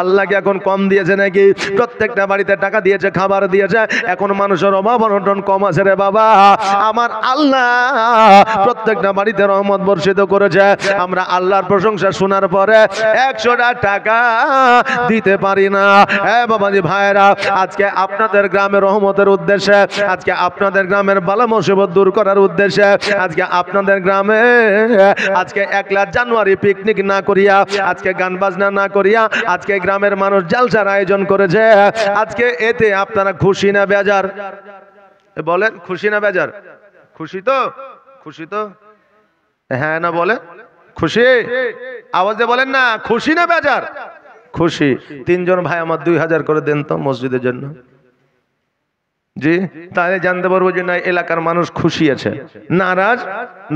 আল্লাহকে এখন কম দিয়েছে নাকি? প্রত্যেকটা বাড়িতে টাকা দিয়েছে, খাবার দিয়েছে, এখন মানুষের অভাব অনটন কম আছে রে বাবা। আমার আল্লাহ প্রত্যেকটা বাড়িতে রহমত বর্ষিত করেছে। আমরা আল্লাহর প্রশংসা শোনার পরে 100 টাকা দিতে পারি না। হ্যাঁ বাবাজি ভাইরা, আজকে আপনাদের গ্রামের রহমতের উদ্দেশ্যে, আজকে আপনাদের গ্রামের বালা মুসিবত দূর করার উদ্দেশ্যে, আজকে আপনাদের গ্রামে আজকে 1 জানুয়ারি পিকনিক না করিয়া, আজকে গান বাজনা না করিয়া, আজকে গ্রামের মানুষ জালসার আয়োজন করেছে। আজকে এতে আপনারা খুশি না বেজার? বলেন খুশি না বেজার? খুশি তো? খুশি তো? হ্যাঁ না বলে খুশি? আওয়াজে বলেন না, খুশি না বেজার? খুশি। 3 জন ভাই আমার 2000 করে দেন তো মসজিদের জন্য। জি, তাহলে জানতে পারবো যে না এলাকার মানুষ খুশি আছে, নারাজ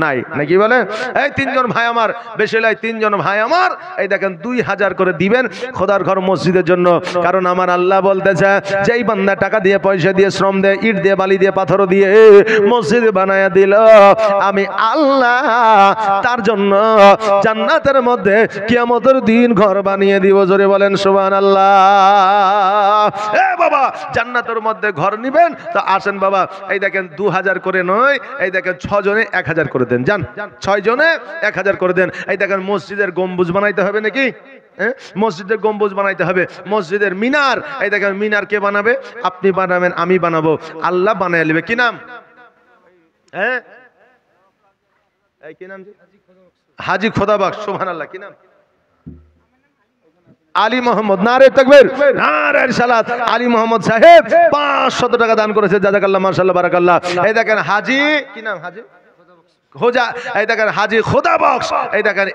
নাই, নাকি বলে? এই 3 জন ভাই আমার, বেশি লাই 3 জন ভাই আমার, এই দেখেন 2000 করে দিবেন খোদার ঘর মসজিদের জন্য। কারণ আমার আল্লাহ বলতেছে, যেই বান্দা টাকা দিয়ে, পয়সা দিয়ে, শ্রম দিয়ে, ইট দিয়ে, বালি দিয়ে, পাথর দিয়ে মসজিদ বানায়া দিল, আমি আল্লাহ তার জন্য জান্নাতের মধ্যে কিয়ামতের দিন ঘর বানিয়ে দিব। জোরে বলেন সুবহানাল্লাহ। এ বাবা, জান্নাতের মধ্যে ঘর নিবেন তো আসেন বাবা, এই দেখেন 2000 করে নয়, এই দেখেন 6 জনে 1000 করে দেন, যান 6 জনে 1000 করে দেন। এই দেখেন মসজিদের গম্বুজ বানাইতে হবে নাকি? মসজিদের গম্বুজ বানাইতে হবে, মসজিদের মিনার, এই দেখেন মিনার কে বানাবে? আপনি বানাবেন, আমি বানাবো, আল্লাহ বানায় নেবে। কি নাম? হ্যাঁ, এই কি নাম? হাজী খোদাবক্স। সুবহানাল্লাহ। কি নাম? আলী মোহাম্মদ। নারে তাকবীর, নারে রিসালাত। আলী মোহাম্মদ সাহেব 500 টাকা দান করেছে, জাযাকাল্লাহ, মাশাআল্লাহ, বারাকাল্লাহ। এই দেখেন হাজী, কি নাম? হাজী খোজা। এই দেখেন হাজী খোদাবক্স, এই দেখেন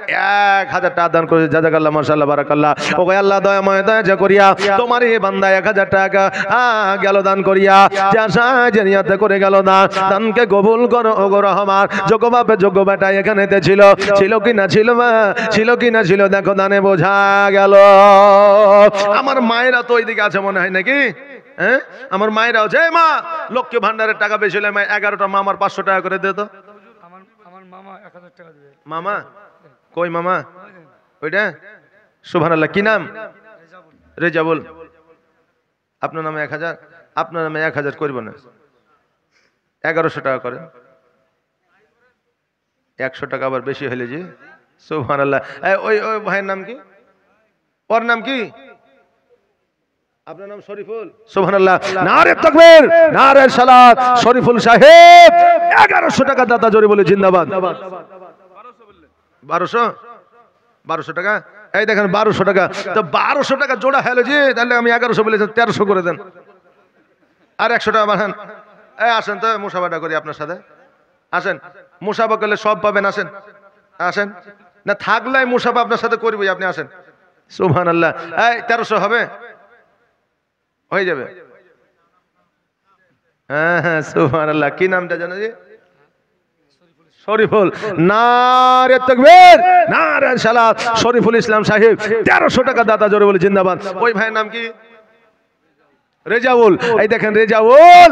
1000 টাকা দান করেছে, জাযাকাল্লাহ, মাশাআল্লাহ, বারাকাল্লাহ। ও গো আল্লাহ দয়াময় দয়া করিয়া তোমার এই বান্দা 1000 টাকা গেল দান করিয়া, যা সাহায্য নিয়ত করে গেল দান, দানকে কবুল করো ও গো রহমান। যোগ্য বাপে যোগ্য বেটা এখানেতে ছিল, ছিল কি না ছিল? ছিল কি না ছিল? দেখো দানে বোঝা গেল। আমার মায়েরা তো ওইদিকে আছে মনে হয় নাকি? হ্যাঁ, আমার মায়েরাও যে মা লক্ষ্মী ভান্ডারের টাকা বেশি হলে 11টা মা আমার 500 টাকা করে দে তো। মামা 1000 টাকা দিবে। মামা কই? মামা ওইটা। সুবহানাল্লাহ। কি নাম? রেজাবুল। আপনার নামে 1000, আপনার নামে 1000 করব না, 1100 টাকা করে। 100 টাকা আবার বেশি হইলে জি। সুবহানাল্লাহ। ওই ওই ভাইয়ের নাম কি? ওর নাম কি? আপনার নাম শরীফুল। সুবহানাল্লাহ। নারে তাকবীর, নারে সালাত। শরীফুল সাহেব 1100 টাকা দাতা, জোরে বলে জিন্দাবাদ। 1200 টাকা। এই দেখেন 1200 টাকা। তো 1200 টাকা জোড়া হলো জি, তাহলে আমি 1100 বলেছি, 1300 করে দেন। আর 100 টাকা বাড়ান। এই আসেন তো মুসাফাটা করি আপনার সাথে, আসেন। মুসাফা করলে সব পাবেন, আসেন আসেন। না থাকলে মুসাফা আপনার সাথে করবি, আপনি আসেন। সুবহানাল্লাহ। এই 1300 হবে, হয়ে যাবে। হ্যাঁ হ্যাঁ, সুবহানাল্লাহ। কি নামটা জানো জি? শরীফুল নারে তাকবীর নারে সালাত। শরীফুল ইসলাম সাহেব 1300 টাকা দাতা, জোরে বলে জিন্দাবাদ। ওই ভাইয়ের নাম কি? রেজাউল। এই দেখেন রেজাউল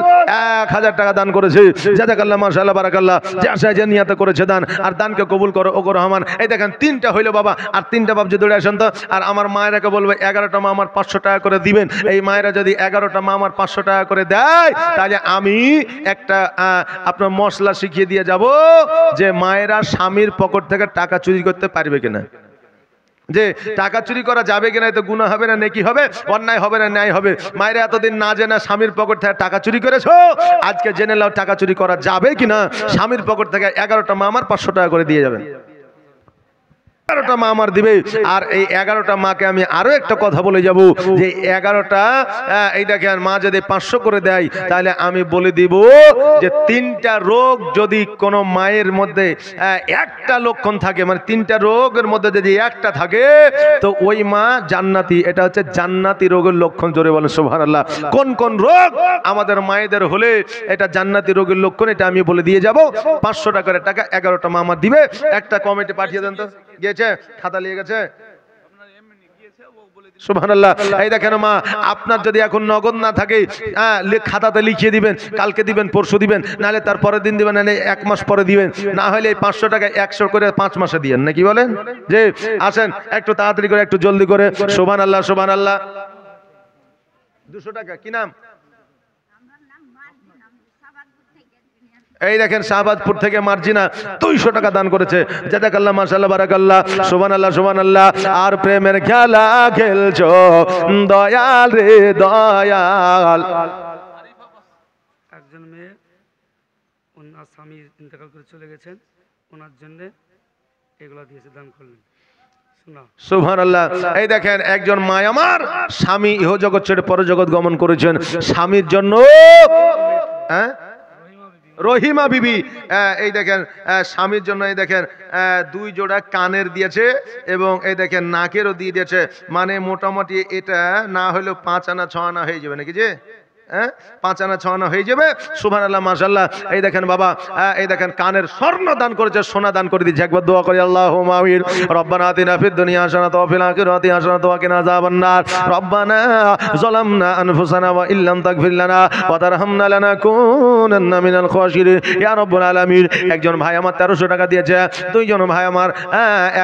1000 টাকা দান করেছে। জাযাকাল্লাহ মাশাআল্লাহ বারাকাল্লাহ। যে আশা যে নিয়তে করেছে দান, আর দানকে কবুল করো ওগো রহমান। এই দেখেন 3টা হইলো বাবা, আর 3টা বাপ যদি দৌড়ে আসেন তো। আর আমার মায়েরাকে বলবো 11টা মা আমার 500 টাকা করে দিবেন। এই মায়েরা যদি 11টা মা আমার 500 টাকা করে দেয়, তাহলে আমি একটা আপনার মশলা শিখিয়ে দিয়ে যাব, যে মায়েরা স্বামীর পকেট থেকে টাকা চুরি করতে পারবে কিনা। যে টাকা চুরি করা যাবে কিনা, এতে গুনাহ হবে না নেকি হবে, অন্যায় হবে না ন্যায় হবে। মায়েরা এতদিন না জেনে স্বামীর পকেট থেকে টাকা চুরি করেছো, আজকে জেনে নাও টাকা চুরি করা যাবে কিনা। স্বামীর পকেট থেকে 11টা মা আমার 500 টাকা করে দিয়ে যাবেন। 11টা মা আমার দিবে। আর এই 11টা মাকে আমি আরো একটা কথা বলে যাব, যে 11টা এই দেখেন মা যদি 500 করে দেয়, তাহলে আমি বলে দিব যে 3টা রোগ যদি কোনো মায়ের মধ্যে একটা লক্ষণ থাকে, মানে 3টা রোগের মধ্যে যদি একটা থাকে, তো ওই মা জান্নাতি। এটা হচ্ছে জান্নাতি রোগের লক্ষণ, জোরে বলেন সুবহানাল্লাহ। কোন কোন রোগ আমাদের মায়েদের হলে এটা জান্নাতি রোগের লক্ষণ, এটা আমি বলে দিয়ে যাব। 500 টাকার টাকা 11টা মা আমার দিবে। একটা কমিটি পাঠিয়ে দেন তো। গিয়েছে, খাতা নিয়ে গেছে? সুবহানাল্লাহ। এই দেখেন মা, আপনার যদি এখন নগদ না থাকে, খাতাতে লিখিয়ে দিবেন, কালকে দিবেন, পরশু দিবেন, নাহলে তার পরের দিন দিবেন, নাহলে 1 মাস পরে দিবেন। না হলে এই 500 টাকা 100 করে 5 মাসে দিয়েন, নাকি বলেন? যে আসেন একটু তাড়াতাড়ি করে, একটু জলদি করে। সুবহানাল্লাহ সুবহানাল্লাহ। 200 টাকা। কি নাম? এই দেখেন শাহবাজপুর থেকে মার্জিনা 200 টাকা দান করেছে। জাযাকাল্লাহ মাশাআল্লাহ বারাকাল্লাহ। সুবহানাল্লাহ সুবহানাল্লাহ। আর প্রেমের খেলা খেলছো দয়াল রে দয়াল। একজন মেয়ে, ওনার স্বামী ইন্তেকাল করে চলে গেছেন, ওনার জন্য এগুলা দিয়েছে, দান করলেন। সুবহানাল্লাহ। এই দেখেন একজন মা আমার, স্বামী ইহজগৎ ছেড়ে পরজগৎ গমন করেছেন, স্বামীর জন্য রহিমা বিবি। এই দেখেন স্বামীর জন্য এই দেখেন 2 জোড়া কানের দিয়েছে, এবং এই দেখেন নাকেরও দিয়ে দিয়েছে। মানে মোটামুটি এটা না হলেও 5 আনা 6 আনা হয়ে যাবে, নাকি যে 5 আনা 6 আনা হয়ে যাবে। সুবহানাল্লাহ মাশাআল্লাহ। এই দেখেন বাবা, এই দেখেন কানের স্বর্ণ দান করেছে, সোনা দান করে দিয়েছে। একবার দোয়া করি, আল্লাহুম্মা আমিন। রব্বানা আতিনা ফিদ দুনিয়া হাসানাতাও ওয়া ফিল আখিরাতি হাসানাতাও ওয়া কিনা আযাবান নার। রব্বানা যালামনা আনফুসানা ওয়া ইল্লাম তাগফির লানা ওয়া তারহামনা লানাকুনান্না মিনাল খাসিরিন। ইয়া রাব্বুল আলামিন। একজন ভাই আমার 1300 টাকা দিয়েছে, 2 জন ভাই আমার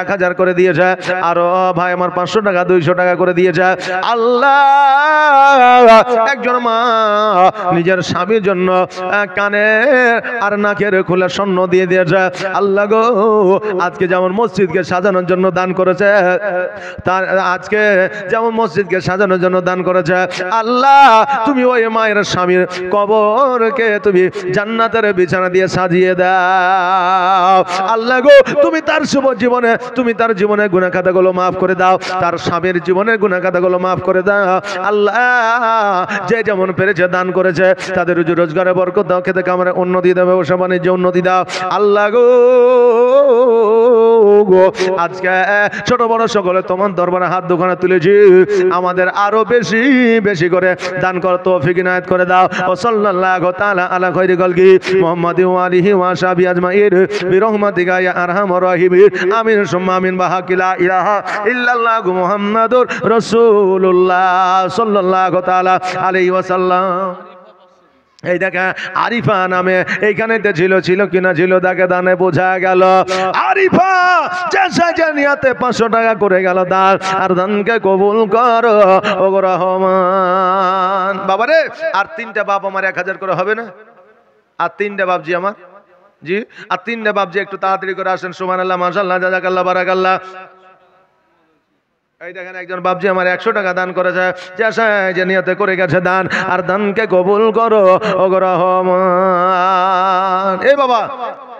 1000 করে দিয়েছে, আরো ভাই আমার 500 টাকা 200 টাকা করে দিয়েছে। আল্লাহ, একজন মা নিজের স্বামীর জন্য কানের আর নাকের খোলা স্বর্ণ দিয়ে দিয়েছে। আল্লাহ গো, আজকে যেমন মসজিদকে সাজানোর জন্য দান করেছে, তার আজকে যেমন মসজিদকে সাজানোর জন্য দান করেছে, আল্লাহ তুমি ওই মায়ের স্বামীর কবরকে তুমি জান্নাতের বিছানা দিয়ে সাজিয়ে দাও। আল্লাহ গো, তুমি তার শুভ জীবনে, তুমি তার জীবনের গুনাহ খাতাগুলো মাফ করে দাও, তার স্বামীর জীবনের গুনাহ খাতাগুলো মাফ করে দাও। আল্লাহ, যে যেমন পেরেছে দান করেছে, তাদের রুজি রোজগারে বরকত দাও, খেতে কামড়ে উন্নতি দাও, ব্যবসা বাণিজ্যে উন্নতি দাও। আল্লাহ গো, আজকে ছোট বড় সকলে তোমার দরবারে হাত দুখানে তুলেছি, আমাদের আরো বেশি বেশি করে দান করার তৌফিক ইনায়াত করে দাও। ও সাল্লাল্লাহু তাআলা আলা খায়রি খালকি মুহাম্মাদি ওয়া আলিহি ওয়া সাহবিহি আজমাইন বিরহমাতিকা ইয়া আরহামার রাহিমিন। আমিন সুম্মা আমিন। বাহাকি লা ইলাহা ইল্লাল্লাহু মুহাম্মাদুর রাসূলুল্লাহ সাল্লাল্লাহু তাআলা আলাইহি ওয়াসাল্লাম। এই দেখা আরিফা নামে এইখানে ছিল কিনা ছিল, তাকে দানে বোঝা গেল। আরিফা যে নিয়াতে 500 টাকা করে গেল দান, আর দানকে কবুল করো ও রহমান। বাবারে, আর 3টা বাপ আমার 1000 করে হবে না? আর 3টা বাপজি আমার, জি, আর 3টা বাপজি একটু তাড়াতাড়ি করে আসেন। সুবহানাল্লাহ মাশাআল্লাহ জাযাকাল্লাহ বারাকাল্লাহ। এই দেখেন একজন বাপজি আমার 100 টাকা দান করেছে, যে নিয়তে করে গেছে দান, আর দানকে কবুল করো ও রহমান। এই বাবা,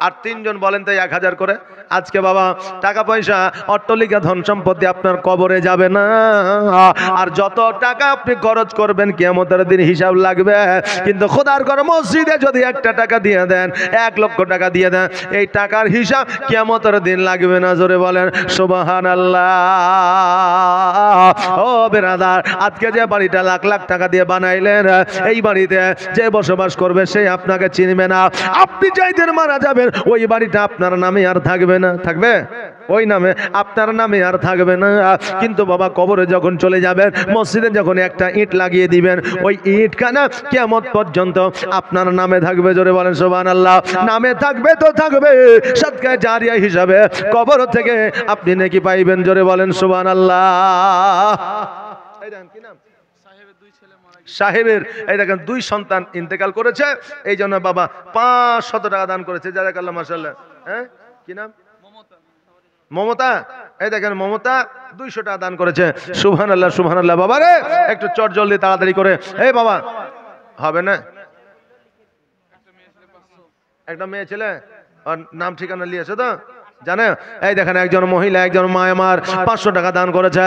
আর 3 জন বলেন তো 1000 করে, আজকে বাবা টাকা পয়সা অট্টালিকা ধন সম্পত্তি আপনার কবরে যাবে না, আর যত টাকা আপনি খরচ করবেন কিয়ামতের দিন হিসাব লাগবে। কিন্তু খোদার ঘর মসজিদে যদি একটা টাকা দিয়ে দেন, 1 লক্ষ টাকা দিয়ে দেন, এই টাকার হিসাব কিয়ামতের দিন লাগবে না। জোরে বলেন সুবহানাল্লাহ। ও বেরাদার, আজকে যে বাড়িটা লাখ লাখ টাকা দিয়ে বানাইলেন, এই বাড়িতে যে বসবাস করবে সে আপনাকে চিনবে না। আপনি যেই দিন মারা যাবেন ওই বাড়িটা আপনার নামে আর থাকবে না। থাকবে? ওই নামে আপনার নামে আর থাকবে না। কিন্তু বাবা কবরে যখন চলে যাবেন, মসজিদে যখন একটা ইট লাগিয়ে দিবেন, ওই ইটখানা কিয়ামত পর্যন্ত আপনার নামে থাকবে। জোরে বলেন সুবহানাল্লাহ। নামে থাকবে তো থাকবে, সাদকা জারিয়া হিসাবে কবর থেকে আপনি নেকি পাইবেন। জোরে বলেন সুবহানাল্লাহ। এই দেখেন কি নাম সাহেবের, এই দেখেন 2 সন্তান ইন্তেকাল করেছে, এই জন্য বাবা 500 টাকা দান করেছে। জাযাকাল্লাহ মাশাআল্লাহ। হ্যাঁ কি নাম? মমতা। এই দেখেন মমতা 200 টাকা দান করেছে। সুবহানাল্লাহ সুবহানাল্লাহ। বাবা রে একটু চট জলদি তাড়াতাড়ি করে। এই বাবা হবে না? একটা মেয়ে ছেলে আর নাম ঠিকানা নিয়েছে তো জানে। এই দেখেন একজন মহিলা, একজন মা আমার 500 টাকা দান করেছে।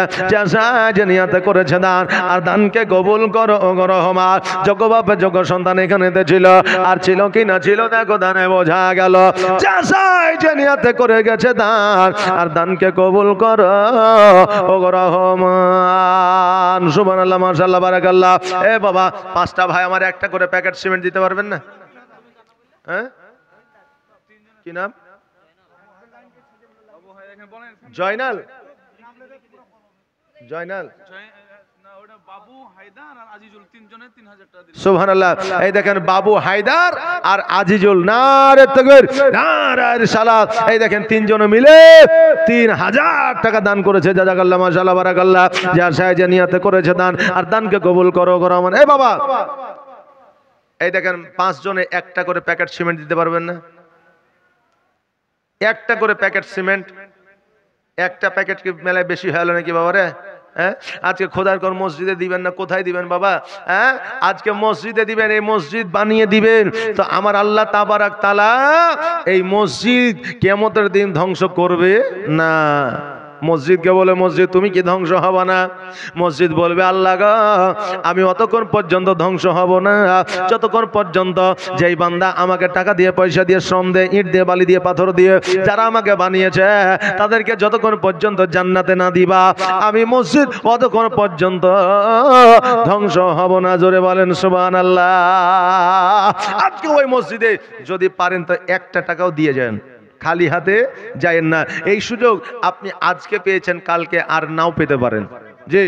যে নিয়াতে করেছে দান, আর দানকে কবুল করো ও রহমান। যোগ্য বাপে যোগ্য সন্তান এখানে ছিল, আর ছিল কি না ছিল দেখো দানে বোঝা গেল। যে নিয়াতে করে গেছে দান, আর দানকে কবুল করো ও রহমান। সুবহানাল্লাহ মাশাআল্লাহ বারাকাল্লাহ। এ বাবা 5টা ভাই আমার একটা করে প্যাকেট সিমেন্ট দিতে পারবেন না? হ্যাঁ কি নাম? জয়নাল। জয়নাল সুবহানাল্লাহ। এই দেখেন বাবু হায়দার আর আজিজুল, নারে তাকবীর নারে রিসালাত। এই দেখেন 3 জন মিলে 3000 টাকা দান করেছে। জাযাকাল্লাহ মাশাআল্লাহ বারাকাল্লাহ। যার সাহায্য নিয়তে করেছে দান, আর দানকে কবুল করো রহমান। এই বাবা এই দেখেন 5 জনে একটা করে প্যাকেট সিমেন্ট দিতে পারবেন না? একটা করে প্যাকেট সিমেন্ট, একটা প্যাকেট কি মেলায় বেশি হলো নাকি বাবা রে? হ্যাঁ আজকে খোদার ঘর মসজিদে দিবেন না কোথায় দিবেন বাবা? হ্যাঁ আজকে মসজিদে দিবেন, এই মসজিদ বানিয়ে দিবেন তো আমার আল্লাহ তাবারাক তাআলা এই মসজিদ কিয়ামতের দিন ধ্বংস করবে না। মসজিদকে বলে মসজিদ তুমি কি ধ্বংস হবা না? মসজিদ বলবে আল্লাহ গো আমি অতক্ষণ পর্যন্ত ধ্বংস হব না যতক্ষণ পর্যন্ত যেই বান্দা আমাকে টাকা দিয়ে পয়সা দিয়ে শ্রম দিয়ে ইট দিয়ে বালি দিয়ে পাথর দিয়ে যারা আমাকে বানিয়েছে তাদেরকে যতক্ষণ পর্যন্ত জান্নাতে না দিবা আমি মসজিদ অতক্ষণ পর্যন্ত ধ্বংস হব না। জোরে বলেন সুবহানাল্লাহ। আজকে ওই মসজিদে যদি পারেন তো 1টা টাকাও দিয়ে যান, খালি হাতে যায়েন না। এই সুযোগ আপনি আজকে পেয়েছেন, কালকে আর নাও পেতে পারেন। জি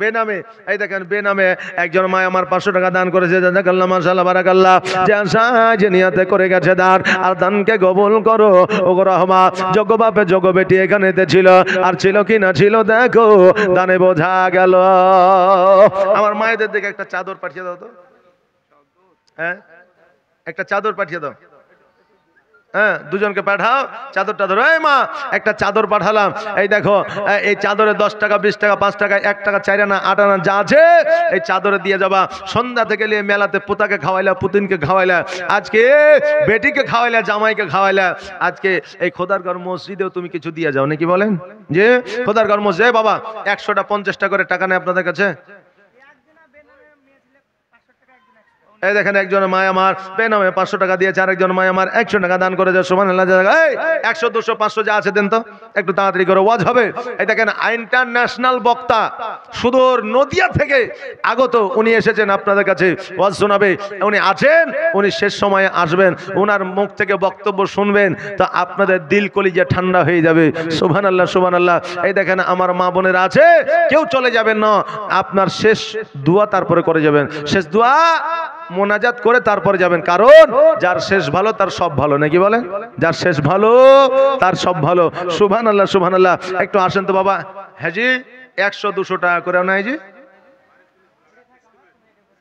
বেনামে, এই দেখেন বেনামে একজন মা আমার 500 টাকা দান করেছে। জাযাকাল্লাহ মাশাআল্লাহ বারাকাল্লাহ। যে নিয়তে করে গেছে দান, আর দানকে কবুল করো ও রহমান। যোগ্য বাপে যোগ্য বেটি এখানেতে ছিল, আর ছিল কি না ছিল দেখো দানে বোঝা গেল। আমার মায়েদের দিকে একটা চাদর পাঠিয়ে দাও তো। হ্যাঁ একটা চাদর পাঠিয়ে দাও। হ্যাঁ 2 জনকে পাঠাও চাদর টাদর। এই মা একটা চাদর পাঠালাম, এই দেখো এই চাদরে 10 টাকা 20 টাকা 5 টাকা 1 টাকা 4 আনা 8 আনা যা আছে এই চাদরে দিয়ে যাবা। সন্ধ্যা থেকে নিয়ে মেলাতে পোতাকে খাওয়াইলা, পুতিনকে খাওয়াইলা, আজকে বেটিকে খাওয়াইলা, জামাইকে খাওয়াইলা। আজকে এই খোদার ঘর মসজিদেও তুমি কিছু দিয়ে যাও নাকি বলেন? যে খোদার ঘর মসজিদ বাবা 100টা 50টা করে টাকা নেই আপনাদের কাছে? এই দেখেন একজন মা আমার বেনামে 500 টাকা দিয়েছে, আরেকজন মা আমার 100 টাকা দান করেছে। সুবহানাল্লাহ। এই 100 200 500 যা আছে দেন তো, একটু তাড়াতাড়ি করে ওয়াজ হবে। এই দেখেন ইন্টারন্যাশনাল বক্তা সুদূর নদিয়া থেকে আগত, উনি এসেছেন আপনাদের কাছে ওয়াজ শোনাবে। উনি আছেন, উনি শেষ সময়ে আসবেন, ওনার মুখ থেকে বক্তব্য শুনবেন তো আপনাদের দিল কলিজা ঠান্ডা হয়ে যাবে। সুবহানাল্লাহ সুবহানাল্লাহ। এই দেখেন আমার মা বোনেরা আছে, কেউ চলে যাবেন না, আপনার শেষ দোয়া তারপরে করে যাবেন। শেষ দোয়া মোনাজাত করে তারপরে যাবেন, কারণ যার শেষ ভালো তার সব ভালো নাকি বলেন? যার শেষ ভালো তার সব ভালো। সুবহানাল্লাহ সুবহানাল্লাহ। একটু আসেন তো বাবা। হ্যাঁ জি 100 200 টাকা করে নাই জি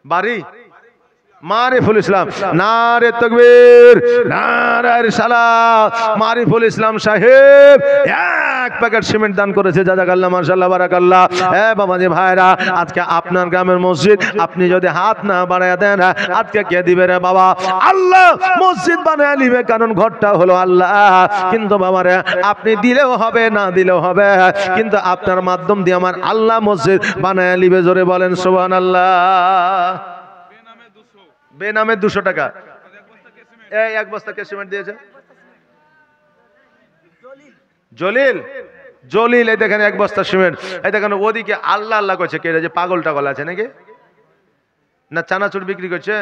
বাড়ি মারিফুল ইসলাম, নারে তাকবীর, নারে সালাত। মারিফুল ইসলাম সাহেব 1 প্যাকেট সিমেন্ট দান করেছে, জাযাকাল্লাহ, মাশাআল্লাহ, বারাকাল্লাহ। বাবাজি ভাইরা, আজকে আপনার গ্রামের মসজিদ আপনি যদি হাত না বাড়ায় দেন, আজকে কে দিবে রে বাবা? আল্লাহ মসজিদ বানায় নিবে, কারণ ঘরটা হলো আল্লাহ। কিন্তু বাবারে, আপনি দিলেও হবে, না দিলেও হবে, কিন্তু আপনার মাধ্যম দিয়ে আমার আল্লাহ মসজিদ বানায় নিবে। জোরে বলেন সুবহানাল্লাহ। বেনামে 200 টাকা। এই 1 বস্তা কে সিমেন্ট দিয়েছে? জলিল, জলিল। এই দেখেন 1 বস্তা সিমেন্ট। এই দেখেন ওদিকে আল্লাহ আল্লাহ করছে, কে যে পাগল টাগল আছে নাকি, না চানাচুর বিক্রি করছে?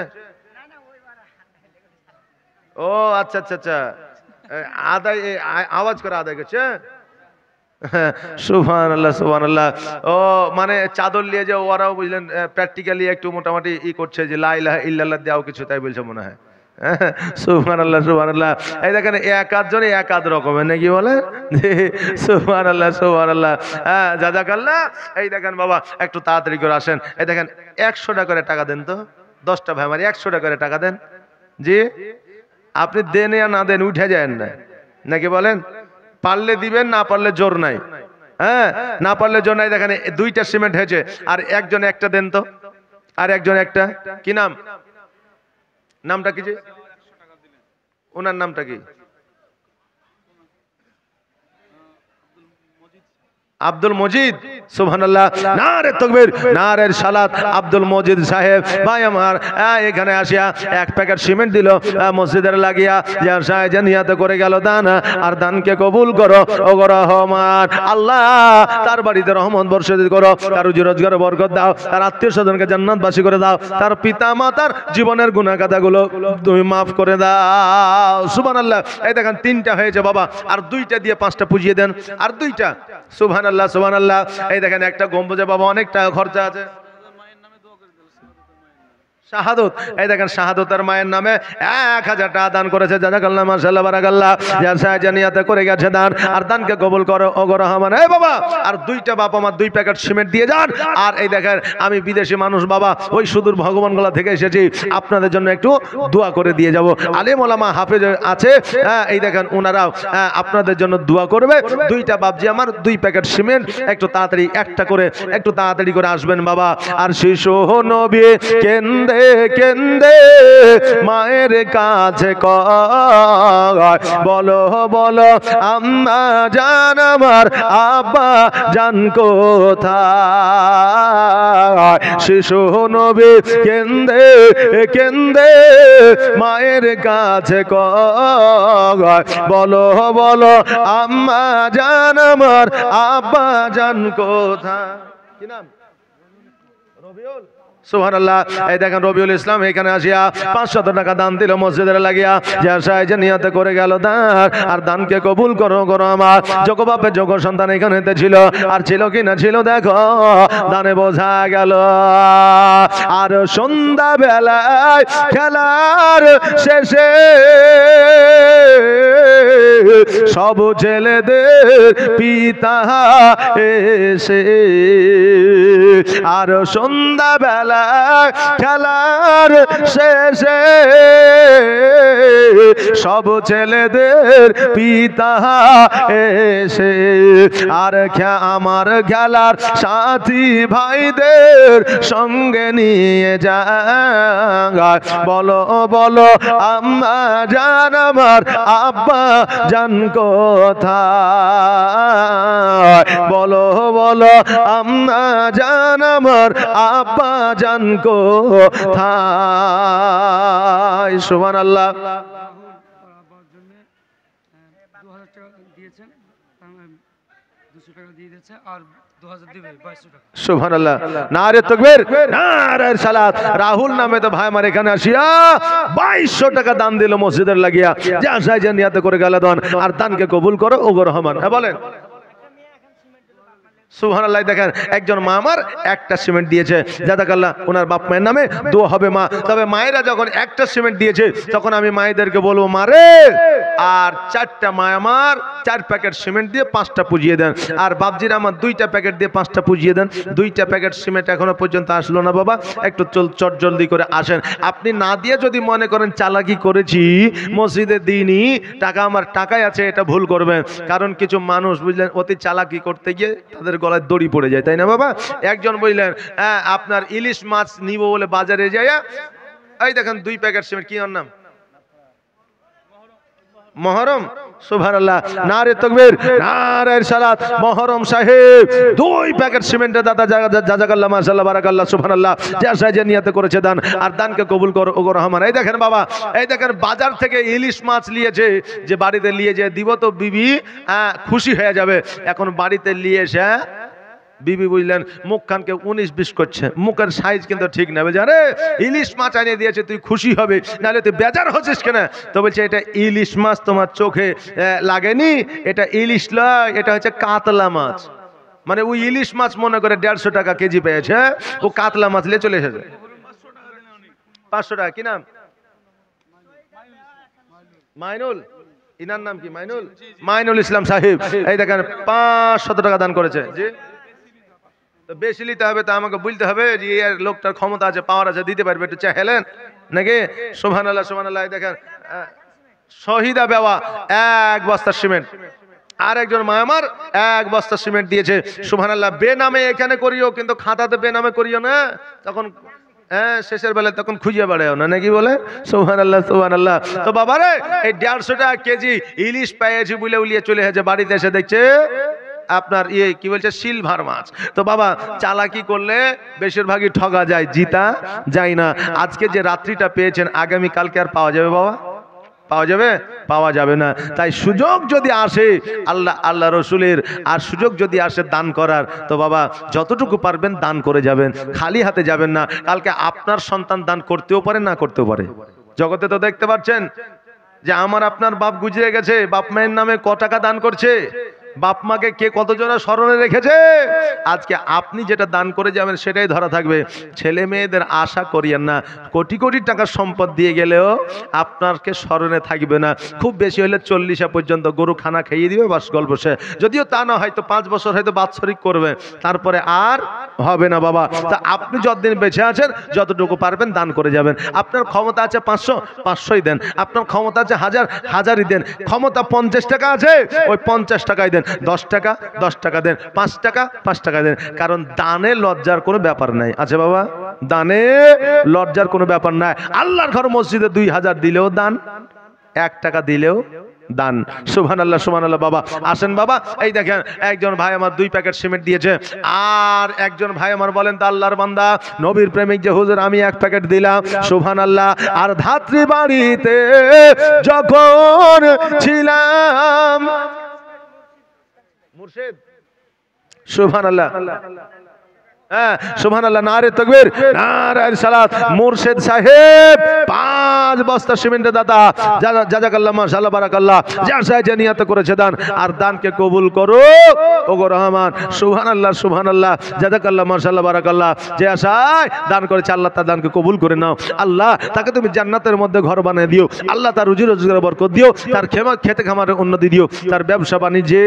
ও আচ্ছা আচ্ছা আচ্ছা, আদায় আওয়াজ করে আদায় করছে। সুবহানাল্লাহ, সুবহানাল্লাহ। ও মানে চাদর নিয়ে যে ওরাও বুঝলেন প্র্যাকটিক্যালি একটু মোটামুটি করছে, যে লা ইলাহা ইল্লাল্লাহ দেওয়া কিছু, তাই বলছে মনে হয়। সুবহানাল্লাহ, সুবহানাল্লাহ। এই দেখেন এক আধজনে এক আধ রকমের নাকি বলে। সুবহানাল্লাহ, সুবহানাল্লাহ। হ্যাঁ, জাযাকাল্লাহ। এই দেখেন বাবা, একটু তাড়াতাড়ি করে আসেন। এই দেখেন 100 টাকা করে টাকা দেন তো, 10টা ভাই আমার 100 টাকা করে টাকা দেন। জি, আপনি দেন या না দেন উঠে যায় না নাকি বলেন? পারলে দিবেন, না পারলে জোর নাই। হ্যাঁ, না পারলে জোর নাই। দেখেন 2টা সিমেন্ট হয়েছে, আর একজন একটা দেন তো, আর একজন একটা। কি নাম? নামটা কি? যে ওনার নামটা কি? আব্দুল মজিদ। সুবহানাল্লাহ, নারে তাকবীর, নারে সালাত। আব্দুল মজিদ সাহেব ভাই আমার এখানে আসিয়া 1 প্যাকেট সিমেন্ট দিল মসজিদের লাগিয়া, যার সাহায্যে নিয়ত করে গেল দান। আর দানকে কবুল করো ও রহমান। আল্লাহ তার বাড়িতে রহমত বর্ষিত করো, তার রুজি রোজগারে বরকত দাও, তার আত্মীয় স্বজনকে জান্নাতবাসী করে দাও, তার পিতা মাতার জীবনের গুনাহ খাতাগুলো তুমি মাফ করে দাও। সুবহানাল্লাহ। এই দেখেন 3টা হয়েছে বাবা, আর 2টা দিয়ে 5টা পুজিয়ে দেন, আর 2টা। সুবহানাল্লাহ, সুবহানাল্লাহ। এই দেখেন একটা গম্বুজে বাবা অনেক টাকা খরচা আছে। শাহাদত, এই দেখেন শাহাদতের মায়ের নামে 1000 টাকা দান করেছে, জাযাকাল্লাহ, মাশাআল্লাহ, বারাকাল্লাহ। যার সাহায্যে নিয়ত করে গেছে দান, আর দানকে কবুল করো ও রহমান। এই বাবা, আর 2টা বাপ আমার 2 প্যাকেট সিমেন্ট দিয়ে যান। আর এই দেখেন আমি বিদেশি মানুষ বাবা, ওই সুদূর ভগবানগোলা থেকে এসেছি, আপনাদের জন্য একটু দোয়া করে দিয়ে যাব। আলেম ওলামা হাফেজ আছে, এই দেখেন ওনারাও আপনাদের জন্য দোয়া করবে। 2টা বাপজি আমার 2 প্যাকেট সিমেন্ট, একটু তাড়াতাড়ি একটা করে, একটু তাড়াতাড়ি করে আসবেন বাবা। আর শিশু নবী কেন্দ্রে কেন্দে মায়ের কাছে কয়, বলো বলো আম্মা জান আমার আব্বা জান কোথায়? শিশু নবী কেন্দে কেন্দে মায়ের কাছে কয়, বলো বলো আম্মা জান আমার আব্বা জান কোথায়? কি নাম? রবিউল। সুবহানাল্লাহ। এই দেখেন রবিউল ইসলাম এখানে আসিয়া 500 টাকা দান দিল মসজিদের লাগিয়া, যার সাহায্যে নিয়ত করে গেল দান। আর দানকে কবুল করো করো আমার। যোগ্য বাপের যোগ্য সন্তান এখানে ছিল, আর ছিল কি না ছিল দেখো, দানে বোঝা গেল। আর সন্ধ্যা বেলায় খেলার শেষে সব ছেলেদের পিতা এসে, আর সন্ধ্যা বেলা খেলার শেষে সব ছেলেদের পিতা এসে, আর আমার খেলার সাথী ভাইদের সঙ্গে নিয়ে যায়, বলো বলো আম্মা জান আমার আব্বা জান কোথায়? বলো বলো আম্মা জান আমার আব্বা জান কোথায়? সুবহানাল্লাহ। 2000 টাকা দিয়েছেন, 200 টাকা দিয়ে দিয়েছে, আর 2000 দিবে 2200 টাকা। সুবহানাল্লাহ, নারে তাকবীর, নারে সালাত। রাহুল নামে তো ভাই আমার এখানে আসিয়া 2200 টাকা দান দিল মসজিদের লাগিয়া, যা সাহায্য নিয়ত করে গেল দান। আর দানকে কবুল করো ও রহমান। হ্যাঁ বলেন। সুবহানাল্লাহ। দেখেন একজন মা আমার একটা সিমেন্ট দিয়েছে, জাযাকাল্লাহ, ওনার বাপ মায়ের নামে দোয়া হবে মা। তবে মায়েরা যখন একটা সিমেন্ট দিয়েছে তখন আমি মায়েদেরকে বলবো, মা রে, আর 4টা মা আমার 4 প্যাকেট সিমেন্ট দিয়ে 5টা পুজিয়ে দেন, আর বাপজিরা আমার 2টা প্যাকেট দিয়ে 5টা পুজিয়ে দেন। 2টা প্যাকেট সিমেন্ট এখনো পর্যন্ত আসলো না বাবা, একটু চট জলদি করে আসেন। আপনি না দিয়ে যদি মনে করেন চালাকি করেছি, মসজিদে দিইনি, টাকা আমার টাকায় আছে, এটা ভুল করবেন। কারণ কিছু মানুষ বুঝলেন অতি চালাকি করতে গিয়ে তাদের গলায় দড়ি পড়ে যায়, তাই না বাবা? একজন বুঝলেন আপনার ইলিশ মাছ নিব বলে বাজারে যায়, এই দেখেন 2 প্যাকেট সিমেন্ট, কি ওর নাম? মহরম। সুবহানাল্লাহ, নারে তাকবীর, নারে সালাত। মহরম সাহেব 2 প্যাকেট সিমেন্টে দাদা জাযাকাল্লাহ, মাশাআল্লাহ, বারাকাল্লাহ, সুবহানাল্লাহ, যে নিয়তে করেছে দান, আর দানকে কবুল করো ওগো রহমান। এই দেখেন বাবা, এই দেখেন বাজার থেকে ইলিশ মাছ নিয়েছে, যে বাড়িতে নিয়ে যে দিব তো বিবি খুশি হয়ে যাবে। এখন বাড়িতে নিয়ে এসে বিবি বুঝলেন মুখখানকে 19-20 করছে, মুখের সাইজ কিন্তু ঠিক না। বলছে আরে ইলিশ মাছ আনিয়ে দিয়েছে, তুই খুশি হবে, নাহলে তুই বেজার হচ্ছিস কেন? তো বলছে এটা ইলিশ মাছ তোমার চোখে লাগেনি, এটা ইলিশ লয়, এটা হচ্ছে কাতলা মাছ। মানে ওই ইলিশ মাছ মনে করে 150 টাকা কেজি পেয়েছে, ও কাতলা মাছ নিয়ে চলে এসেছে। 500 টাকা। কি নাম? মাইনুল। ইনার নাম কি? মাইনুল, মাইনুল ইসলাম সাহেব। এই দেখেন 500 টাকা দান করেছে। জি, তো বেশি নিতে হবে, তা আমাকে বলতে হবে যে এর লোকটার ক্ষমতা আছে, পাওয়ার আছে, দিতে পারবে, একটু চাহেলেন নাকি? সুবহানাল্লাহ, সুবহানাল্লাহ। দেখেন শহীদা বেওয়া 1 বস্তা সিমেন্ট, আর একজন মা আমার 1 বস্তা সিমেন্ট দিয়েছে। সুবহানাল্লাহ। বেনামে এখানে করিও, কিন্তু খাতাতে বেনামে করিও না, তখন শেষের বেলায় তখন খুঁজে বেড়াও না, নাকি বলে? সুবহানাল্লাহ, সুবহানাল্লাহ। তো বাবারে এই 150 টাকা কেজি ইলিশ পেয়েছি বলে উলিয়ে চলে এসেছে, বাড়িতে এসে দেখছে আপনার কি বলছে, সিলভার মাছ। তো বাবা চালাকি করলে বেশিরভাগই ঠগা যায়, জিতা যায় না। আজকে যে রাত্রিটা পেয়েছেন, আগামী কালকে আর পাওয়া যাবে বাবা? পাওয়া যাবে? পাওয়া যাবে না। তাই সুযোগ যদি আসে আল্লাহ রসুলের, আর সুযোগ যদি আসে দান করার, তো বাবা যতটুকু পারবেন দান করে যাবেন, খালি হাতে যাবেন না। কালকে আপনার সন্তান দান করতেও পারে, না করতেও পারে। জগতে তো দেখতে পাচ্ছেন যে আমার আপনার বাপ গুজরে গেছে, বাপ মায়ের নামে ক টাকা দান করছে, বাপ মাকে কে কতজনা স্মরণে রেখেছে। আজকে আপনি যেটা দান করে যাবেন সেটাই ধরা থাকবে। ছেলে মেয়েদের আশা করিয়েন না, কোটি কোটি টাকার সম্পদ দিয়ে গেলেও আপনাকে স্মরণে থাকবে না। খুব বেশি হলে 40 পর্যন্ত গরু খানা খাইয়ে দিবে, বাস গল্প শেষ। যদিও তা না, হয়তো 5 বছর হয়তো বাৎসরিক করবে, তারপরে আর হবে না বাবা। তা আপনি যতদিন বেঁচে আছেন যতটুকু পারবেন দান করে যাবেন। আপনার ক্ষমতা আছে 500, 500ই দেন। আপনার ক্ষমতা আছে 1000, 1000ই দেন। ক্ষমতা 50 টাকা আছে, ওই 50 টাকাই দেন। 10 টাকা 10 টাকা দেন, 5 টাকা 5 টাকা দেন। কারণ দানে লজ্জার কোনো ব্যাপার নাই, আছে বাবা? দানে লজ্জার কোনো ব্যাপার নাই। আল্লাহর ঘর মসজিদে 2000 দিলেও দান, 1 টাকা দিলেও দান। সুবহানাল্লাহ, সুবহানাল্লাহ। বাবা আসেন বাবা। এই দেখেন একজন ভাই আমার 2 প্যাকেট সিমেন্ট দিয়েছে, আর একজন ভাই আমার বলেন তো আল্লাহর বান্দা, নবীর প্রেমিক যে হুজুর আমি 1 প্যাকেট দিলাম। সুবহানাল্লাহ। আর ধাত্রী বাড়িতে যখন ছিলাম, মুর্শিদ, সুবহানাল্লাহ, হ্যাঁ সুবহানাল্লাহ, নারে তাকবীর, নারে সালাত। মুর্শিদ সাহেব 5 বস্তা সিমেন্টের দাদা, জাযাকাল্লাহ, মাশাআল্লাহ, বারাকাল্লাহ, যার সাহায্যে নিয়ত করেছে দান, আর দানকে কবুল করো ওগো রহমান। সুবহানাল্লাহ, সুবহানাল্লাহ, জাযাকাল্লাহ, মাশাআল্লাহ, বারাকাল্লাহ। যে আশায় দান করেছে আল্লাহ তার দানকে কবুল করে নাও। আল্লাহ তাকে তুমি জান্নাতের মধ্যে ঘর বানিয়ে দিও। আল্লাহ তার রুজি রোজগারে বরকত দিও, তার খেতে খামারে উন্নতি দিও, তার ব্যবসা বাণিজ্যে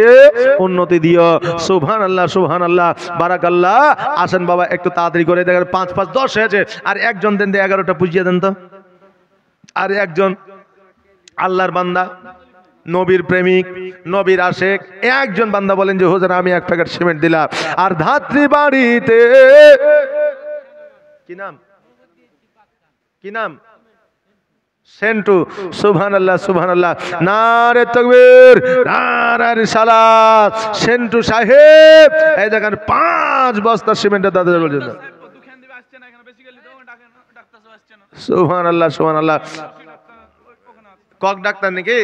উন্নতি দিও। সুবহানাল্লাহ, সুবহানাল্লাহ, বারাকাল্লাহ। আসেন বাবা একটু তাড়াতাড়ি করে, দেখেন 5 5 10 হয়েছে। আর একজন দেন, 11টা পুজিয়ে দেন তো। আর একজন আল্লাহর বান্দা, নবীর প্রেমিক, নবীর আশেক, একজন বান্দা বলেন যে হুজুর আমি 1 প্যাকেট সিমেন্ট দিলাম। আর ধাত্রী বাড়িতে, কি নাম, কি নাম? সেন্টু। সুবহানাল্লাহ, সুবহানাল্লাহ, নারে তাকবীর, নারে সালাত। সেন্টু সাহেব এই দেখেন 5 বস্তা সিমেন্টের দাদা বলছেন। সুবহানাল্লাহ, সুবহানাল্লাহ। কক ডাক্তার নাকি?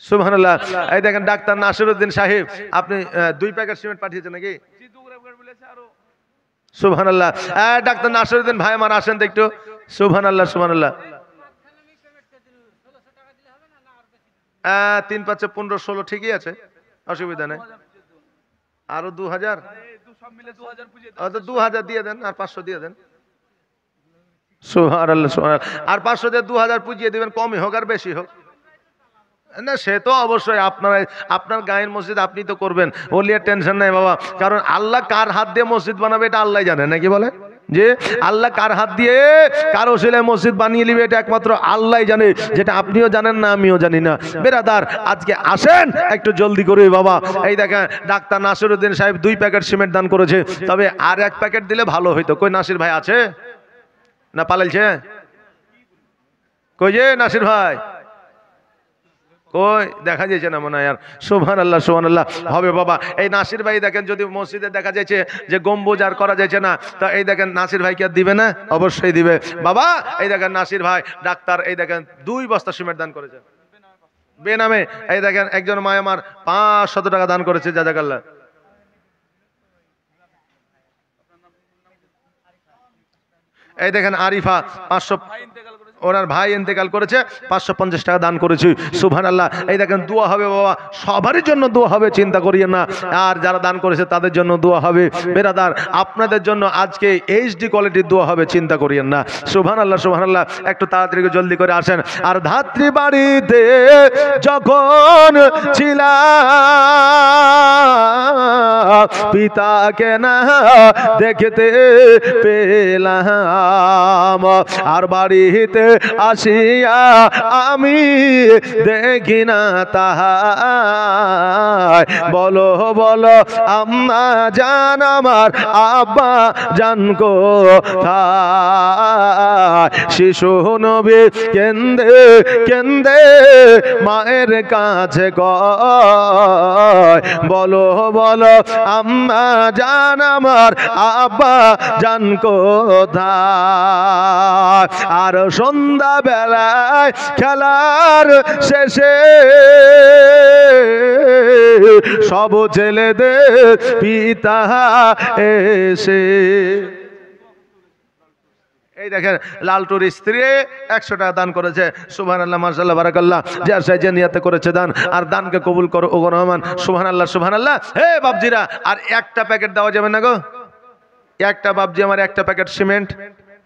সুবহানাল্লাহ। এই দেখেন ডাক্তার নাসিরউদ্দিন সাহেব, আপনি 2 প্যাকেট সিমেন্ট পাঠিয়েছেন নাকি? সুবহানাল্লাহ। ডাক্তার নাসিরউদ্দিন ভাই আমার আসেন তো একটু। সুবহানাল্লাহ, সুবহানাল্লাহ। 3 5 15 16 ঠিকই আছে, অসুবিধা নেই। আরো 2000, 2000 দিয়ে দেন, আর 500 দিয়ে দেন। সুবহানাল্লাহ সুবহানাল্লাহ। আর 500 দিয়ে 2000 পুজিয়ে দিবেন, কমই হোক আর বেশি হোক। না সে তো অবশ্যই আপনার গায়ের মসজিদ আপনি তো করবেন, ওলিয়ার টেনশন নাই বাবা। কারণ আল্লাহ কার হাত দিয়ে মসজিদ বানাবে এটা আল্লাহ জানে, নাকি বলে যে আল্লাহ কার হাত দিয়ে কার ওসিলায় মসজিদ বানিয়ে নিবে এটা একমাত্র আল্লাহ জানে, যেটা আপনিও জানেন না আমিও জানি না। বেরাদার আজকে আসেন একটু জলদি করে বাবা। এই দেখেন ডাক্তার নাসিরউদ্দিন সাহেব 2 প্যাকেট সিমেন্ট দান করেছে, তবে আর 1 প্যাকেট দিলে ভালো হইতো। কই নাসির ভাই আছে না পালাইছে? কই যে নাসির ভাই কই দেখা যাচ্ছে না মনে হয়। আর সুবহানাল্লাহ সুবহানাল্লাহ হবে বাবা। এই নাসির ভাই দেখেন যদি মসজিদে দেখা যাচ্ছে যে গম্বুজ আর করা যাচ্ছে না, তা এই দেখেন নাসির ভাই কি আর দিবে না? অবশ্যই দিবে বাবা। এই দেখেন নাসির ভাই ডাক্তার এই দেখেন 2 বস্তা সিমেন্ট দান করেছে বেনামে। এই দেখেন একজন মা আমার 500 টাকা দান করেছে, জাযাকাল্লাহ। এই দেখেন আরিফা 500, ওনার ভাই ইন্তেকাল করেছে, 550 টাকা দান করেছি। সুবহানাল্লাহ। এই দেখেন দোয়া হবে বাবা, সবারই জন্য দোয়া হবে, চিন্তা করিয়েন না। আর যারা দান করেছে তাদের জন্য দোয়া হবে। বেরাদার আপনাদের জন্য আজকে এইচডি কোয়ালিটির দোয়া হবে, চিন্তা করিয়েন না। সুবহানাল্লাহ সুবহানাল্লাহ। একটু তাড়াতাড়ি জলদি করে আসেন। আর ধাত্রী বাড়িতে যখন ছিলাম পিতাকে না দেখতে পেলাম, আর বাড়িতে আসিয়া আমি দেখি না তাহাই। বলো বলো আম্মা জান আমার আব্বা জান কোথায়? শিশু নবী কেন্দে কেন্দে মায়ের কাছে কয়, বলো বলো আম্মা জান আমার আব্বা জান কোথায়? আর সন্ধ্যা বেলায় খেলার শেষে সব ছেলেদের পিতা এসে, এই দেখেন লালটুর স্ত্রী 100 টাকা দান করেছে। সুবহানাল্লাহ মাশাআল্লাহ বারাকাল্লাহ। যার সাইজে নিয়তে করেছে দান, আর দানকে কবুল করো ওগো রহমান। সুবহানাল্লাহ সুবহানাল্লাহ। হে বাপজিরা আর 1টা প্যাকেট দেওয়া যাবে না গো? 1টা বাপজি আমার 1টা প্যাকেট সিমেন্ট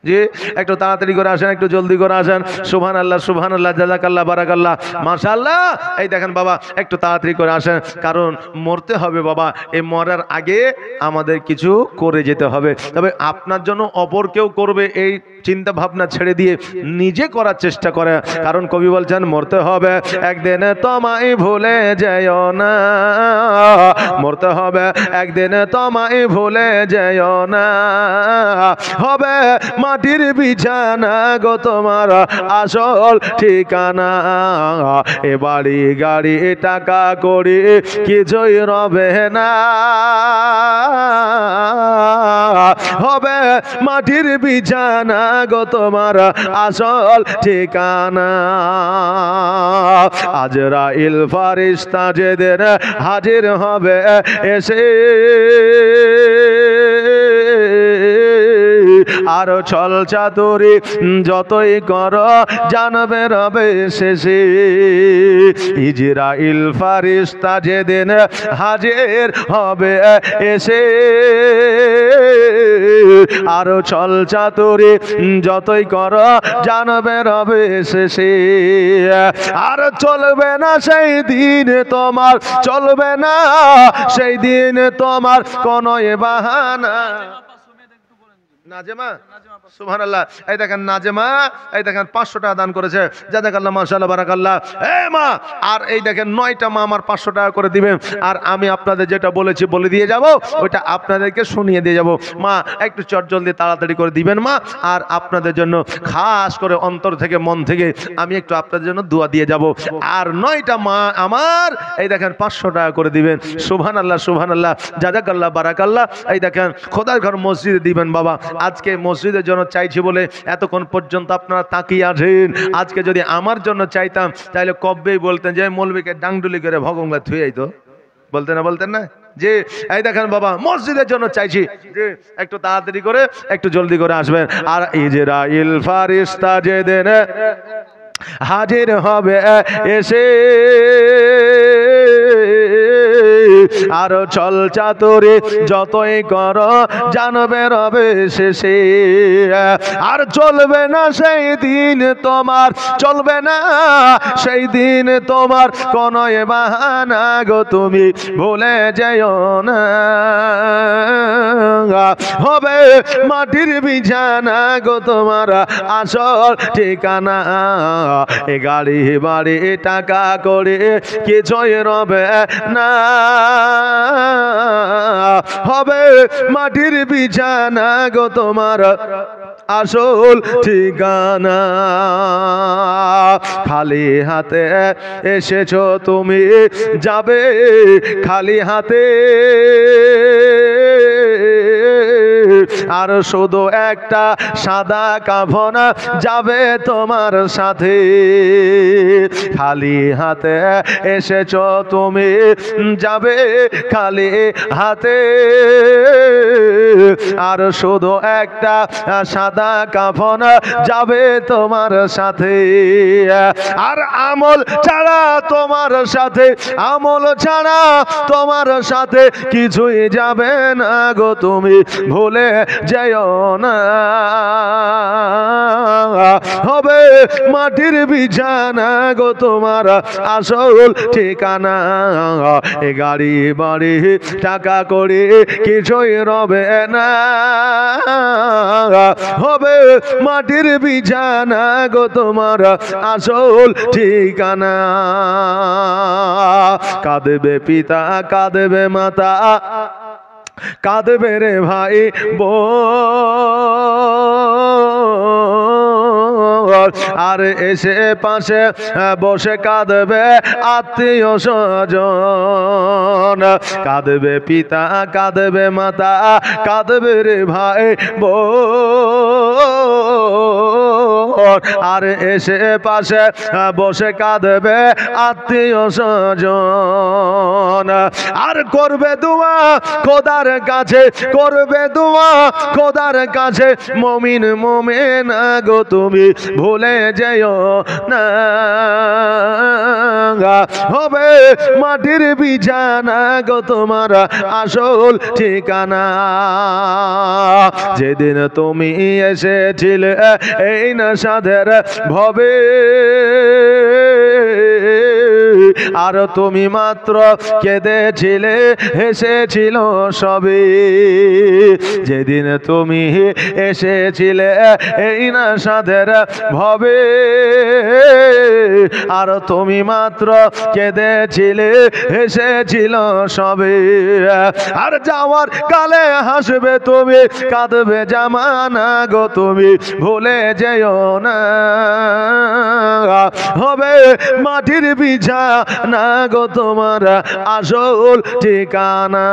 জি, একটু তাড়াতাড়ি করে আসেন, একটু জলদি করে আসেন। সুবহানাল্লাহ সুবহানাল্লাহ জাযাকাল্লাহ বারাকাল্লাহ মাশাআল্লাহ। এই দেখেন বাবা একটু তাড়াতাড়ি করে আসেন, কারণ মরতে হবে বাবা। এই মরার আগে আমাদের কিছু করে যেতে হবে। তবে আপনার জন্য অপর কেউ করবে এই চিন্তা ভাবনা ছেড়ে দিয়ে নিজে করার চেষ্টা করে। কারণ কবি বলছেন মরতে হবে একদিন তোমায় ভুলে যেও না, মরতে হবে একদিন তোমায় ভুলে যেও না, হবে মাটির বিছানা গো তোমার আসল ঠিকানা। এ বাড়ি গাড়ি টাকা করি কিছুই রবে না, হবে মাটির বিছানা গো তোমার আসল ঠিকানা। আজরাইল ফারিস্তা যেদিন হাজির হবে এসে, আর ছল চাতুরি যতই কর জানবে রবে শেষে। ইজরাইল ফারিস্তা যেদিন হাজির হবে এসে, আর ছল চাতুরি যতই কর জানবে রবে শেষে। আর চলবে না সেই দিন তোমার, চলবে না সেই দিন তোমার কোনো বাহানা। নাজেমা সুবহানাল্লাহ। এই দেখেন নাজেমা এই দেখেন 500 টাকা দান করেছে, জাযাকাল্লাহ মাশাআল্লাহ বারাকাল্লাহ। এই মা আর এই দেখেন 9টা মা আমার 500 টাকা করে দিবেন। আর আমি আপনাদের যেটা বলেছি বলে দিয়ে যাব, ওইটা আপনাদেরকে শুনিয়ে দিয়ে যাব। মা একটু চটজলদি তাড়াতাড়ি করে দিবেন মা। আর আপনাদের জন্য খাস করে অন্তর থেকে মন থেকে আমি একটু আপনাদের জন্য দোয়া দিয়ে যাব। আর 9টা মা আমার এই দেখেন 500 টাকা করে দিবেন। সুবহানাল্লাহ সুবহানাল্লাহ জাযাকাল্লাহ বারাকাল্লাহ। এই দেখেন খোদার ঘর মসজিদে দিবেন বাবা। আজকে মসজিদের জন্য চাইছি বলে এতক্ষণ পর্যন্ত আপনারা তাকিয়ে আছেন। আজকে যদি আমার জন্য চাইতাম তাহলে কবেই বলতেন যে মৌলবীকে ডাংডুলি করে ভগবান থুয়ে আইতো, বলতেন না বলতেন না যে এই দেখেন বাবা মসজিদের জন্য চাইছি, যে একটু তাড়াতাড়ি করে একটু জলদি করে আসবেন। আর ইজরাইল ফারিস্তা যেদিন হাজির হবে এসে, আর চল চাতুরি যতই করো জানবে রবে শেষে। আর চলবে না সেই দিন তোমার, চলবে না সেই দিন তোমার কোনো বাহানা গো, তুমি ভুলে যেও না। হবে মাটির বিছানা গো তোমার আসল ঠিকানা। এ গাড়ি বাড়ি টাকা করে কিছুই রবে না, হবে মাটির বিছানা গো তোমার আসল ঠিকানা। খালি হাতে এসেছো তুমি, যাবে খালি হাতে। আর শুধু একটা সাদা কাফন যাবে তোমার সাথে। খালি হাতে এসেছো তুমি, যাবে খালি হাতে। আর শুধু একটা সাদা কাফন যাবে তোমার সাথে। আর আমল ছাড়া তোমার সাথে, আমল ছাড়া তোমার সাথে কিছুই যাবে না গো, তুমি ভুলে যেও না। হবে মাটির বিছানা গো তোমার আসল ঠিকানা। এ গাড়ি বাড়ি টাকা করে কিছুই রবে না, হবে মাটির বিছানা গো তোমার আসল ঠিকানা। কাঁদবে পিতা কাঁদবে মাতা, কাঁদবে রে ভাই বোন। আর এসে পাশে বসে কাঁদবে আত্মীয় স্বজন। কাঁদবে পিতা কাঁদবে মাতা, কাঁদবে রে ভাই বোন। আর এসে পাশে বসে কাঁদবে আত্মীয় স্বজন। আর করবে দোয়া খোদার কাছে, করবে দোয়া খোদার কাছে, মুমিন মুমিনা গো তুমি ভুলে যেও না। হবে মাটির বিছানা গো তোমার আসল ঠিকানা। যেদিন তুমি এসেছিলে এই নেশাদের ভবে, আর তুমি মাত্র কেঁদেছিলে হেসেছিল সবে। যেদিন তুমি এসেছিলে এই নেশাদের ভবে, আর তুমি মাত্র কেঁদেছিলে হেসেছিল সবে। আর যাওয়ার কালে হাসবে তুমি, কাঁদবে জামানা গো তুমি ভুলে যেও না। হবে মাটির বিছানা গো তোমার আসল ঠিকানা।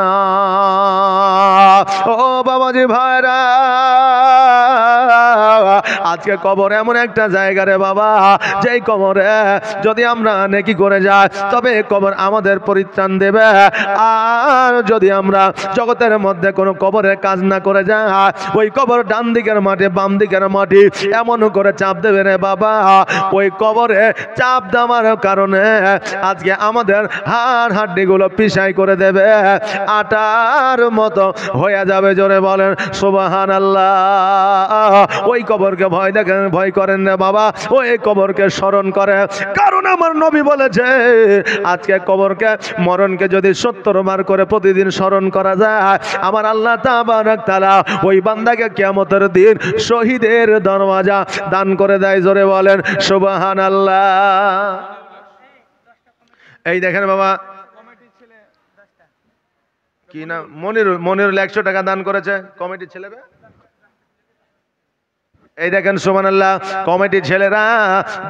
ও বাবাজি ভাইরা, আজকে কবর এমন একটা জায়গা রে বাবা, যেই কবরে যদি আমরা নেকি করে যাই তবে কবর আমাদের পরিত্রাণ দেবে। আর যদি আমরা জগতের মধ্যে কোনো কবরের কাজ না করে যাই, ওই কবর ডান দিকের মাটি বাম দিকের মাটি এমন করে চাপ দেবে রে বাবা, ওই কবরে চাপ দেওয়ার কারণে আজকে আমাদের হাড় হাড্ডিগুলো পিসাই করে দেবে, আটার মতো হয়ে যাবে। জোরে বলেন সুবহানাল্লাহ। ওই কবরকে ভয় দেখেন, ভয় করেন না বাবা, ওই কবরকে স্মরণ করে। কারণ আমার নবী বলেছে আজকে কবরকে মরণকে যদি 70 বার করে প্রতিদিন স্মরণ করা যায়, আমার আল্লাহ তাবারক তাআলা ওই বান্দাকে কিয়ামতের দিন শহীদের দরওয়াজা দান করে দেয়। জোরে বলেন সুবহানাল্লাহ। এই দেখেন বাবা, কি না মনিরুল 100 টাকা দান করেছে কমিটির ছেলেরা। এই দেখেন সুবহানাল্লাহ, কমিটির ছেলেরা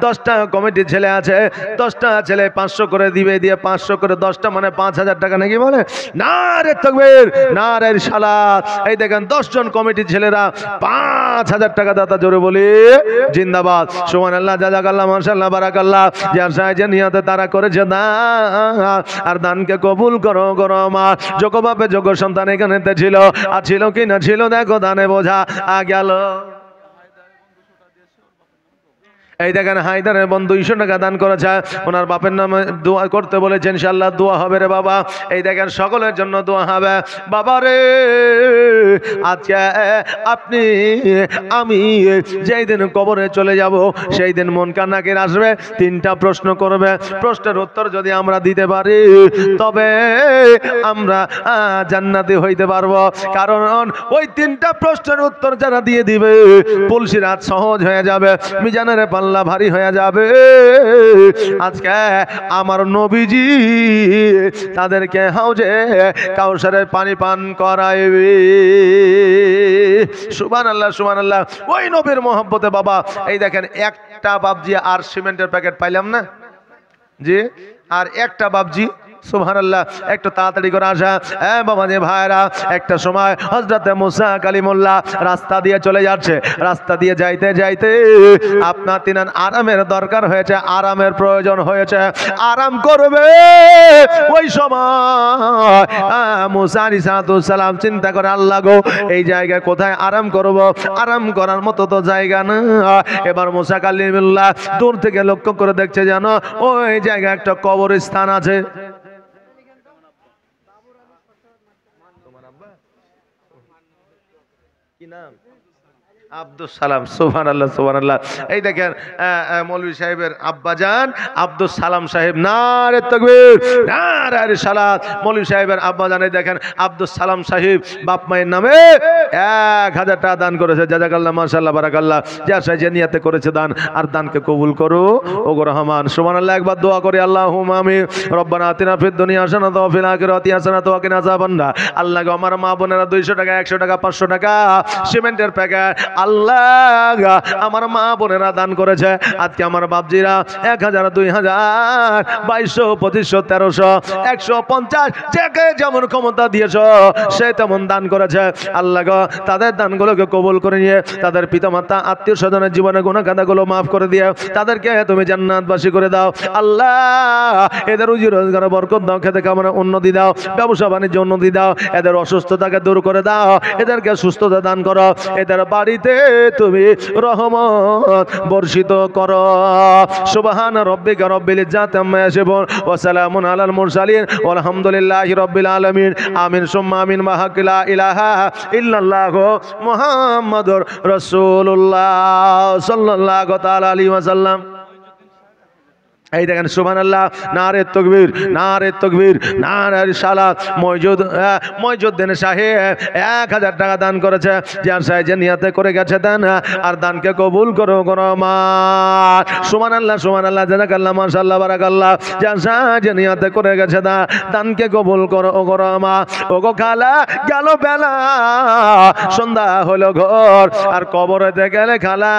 10টা কমিটির ছেলে আছে, 10টা ছেলে 500 করে দিবে, দিয়ে 500 করে 10টা মানে 5000 টাকা নাকি বলে। নারে তাকবীর, নারে সালাত। এই দেখেন 10 জন কমিটির ছেলেরা 5000 টাকা দাতা, জোরে বলি জিন্দাবাদ সুবহানাল্লাহ, জাযাকাল্লাহ, মাশাআল্লাহ, বারাকাল্লাহ। যার সাহায্যে নিয়তে তারা করেছে দান, আর দানকে কবুল করো করো আমার। যোগ্য বাপে যোগ্য সন্তান এখানেতে ছিল, আর ছিল কি না ছিল দেখো দানে বোঝা গেল। এই দেখেন হায়দারের বোন 200 টাকা দান করেছে, ওনার বাপের নামে দোয়া করতে বলেছেন, ইনশাআল্লাহ দোয়া হবে রে বাবা। এই দেখেন সকলের জন্য দোয়া হবে। বাবা রে, আজকে আপনি আমি যেই দিন কবরে চলে যাব সেই দিন মন কান্নাকের আসবে, 3টা প্রশ্ন করবে। প্রশ্নের উত্তর যদি আমরা দিতে পারি তবে আমরা জান্নাতি হইতে পারবো। কারণ ওই 3টা প্রশ্নের উত্তর যারা দিয়ে দিবে পুলসিরাত সহজ হয়ে যাবে, মিজানের পাল্লা ভারী হয়ে যাবে। আজকে আমার নবীজি তাদেরকে হাউজে কাউসারের পানি পান করাইবে। সুবহানাল্লাহ সুবহানাল্লাহ। ওই নবীর মহব্বতে বাবা, এই দেখেন একটা বাবজি আর সিমেন্টের প্যাকেট পাইলাম না জি, আর একটা বাবজি। সুবহানাল্লাহ, একটু তাড়াতাড়ি করে আসা। হ্যাঁ বাবা যে ভাইরা, একটা সময় হযরতে মুসা কালিমুল্লাহ রাস্তা দিয়ে চলে যাচ্ছে, রাস্তা দিয়ে যাইতে যাইতে আপনার তিনার আরামের দরকার হয়েছে, আরামের প্রয়োজন হয়েছে, আরাম করবে। ওই সময় মুসা আলাইহিস সালাম চিন্তা করে, আল্লাহ গো এই জায়গায় কোথায় আরাম করব, আরাম করার মতো তো জায়গা না। এবার মুসা কালিমুল্লাহ দূর থেকে লক্ষ্য করে দেখছে যেন ওই জায়গায় একটা কবরস্থান আছে। কি নাম? আব্দুল সালাম। সুবহানাল্লাহ সুবহানাল্লাহ। এই দেখেন মৌলভী সাহেবের আব্বাজান আব্দুল সালাম সাহেব, নারে তাকবীর নারে রিসালাত। মৌলভী সাহেবের আব্বাজান এই দেখেন আব্দুল সালাম সাহেব বাপ মায়ের নামে 1000 টাকা দান করেছে। জাযাকাল্লাহ মাশাআল্লাহ বারাকাল্লাহ। যা যে নিয়তে করেছে দান, আর দানকে কবুল করো ও গো রহমান। সুবহানাল্লাহ। একবার দোয়া করি, আল্লাহুম্মা আমিন। রব্বানা আতিনা ফিদ দুনিয়া হাসানাতাও ওয়া ফিল আখিরাতি হাসানাতাও ওয়া কিনা আযাবান্নার। আল্লাহ গো আমার মা বোনেরা 200 টাকা 100 টাকা 500 টাকা সিমেন্টের প্যাকেট আল্লাহ আমার মা বোনেরা দান করেছে। আজকে আমার বাপজিরা 1000 2000 2200 2500 1300 150 যাকে যেমন ক্ষমতা দিয়েছ সে তেমন দান করেছে। আল্লাহ গো তাদের দানগুলোকে কবুল করে নিয়ে তাদের পিতামাতা আত্মীয় স্বজনের জীবনে গুনাহ কাদাগুলো মাফ করে দিয়ে তাদেরকে তুমি জান্নাতবাসী করে দাও। আল্লাহ এদের রুজি রোজগারে বরকত দাও, খেতে কামনা উন্নতি দাও, ব্যবসা বাণিজ্য উন্নতি দাও, এদের অসুস্থতাকে দূর করে দাও, এদেরকে সুস্থতা দান করো, এদের বাড়িতে তুমি রহমত বর্ষিত করো। সুবহান রাব্বিকা রাব্বিল ইজ্জাতি আম্মা ইয়াসিফুন ওয়া সালামুন আলাল মুরসালিন ওয়ালহামদুলিল্লাহি রাব্বিল আলামিন। আমিন সুম্মা আমিন। মা হাক্কি লা ইলাহা ইল্লাল্লাহু মুহাম্মাদুর রাসূলুল্লাহ সাল্লাল্লাহু তাআলা আলাইহি ওয়াসাল্লাম। এই দেখেন সুবহানাল্লাহ, নারে তাকবীর নারে তাকবীর নারে রিসালাত। মইজুদ্দিন সাহেব 1000 টাকা দান করেছে। যার সাহেব নিয়তে করে গেছে দান, আর দানকে কবুল করো মা। সুবহানাল্লাহ সুবহানাল্লাহ। জাযাকাল্লাহ মাশাআল্লাহ বারাকাল্লাহ। যার সাহেব নিয়তে করে গেছে দানকে কবুল করো মা। ওগো খালা গেল বেলা, সন্ধ্যা হলো ঘর, আর কবরেতে গেলে খালা